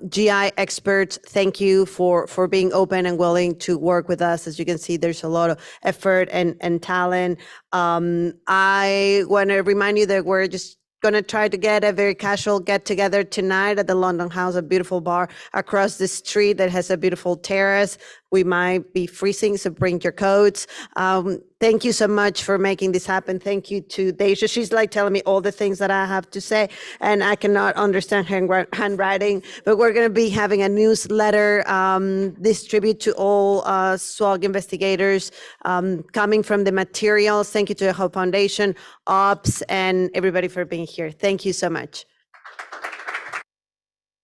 GI experts, thank you for being open and willing to work with us. As you can see, there's a lot of effort and talent. I want to remind you that we're just going to try to get a very casual get together tonight at the London House, a beautiful bar across the street that has a beautiful terrace. We might be freezing, so bring your coats. Thank you so much for making this happen. Thank you to Deja. She's like telling me all the things that I have to say, and I cannot understand handwriting, but we're going to be having a newsletter distribute to all SWOG investigators coming from the materials. Thank you to the Hope Foundation, OPS, and everybody for being here. Thank you so much.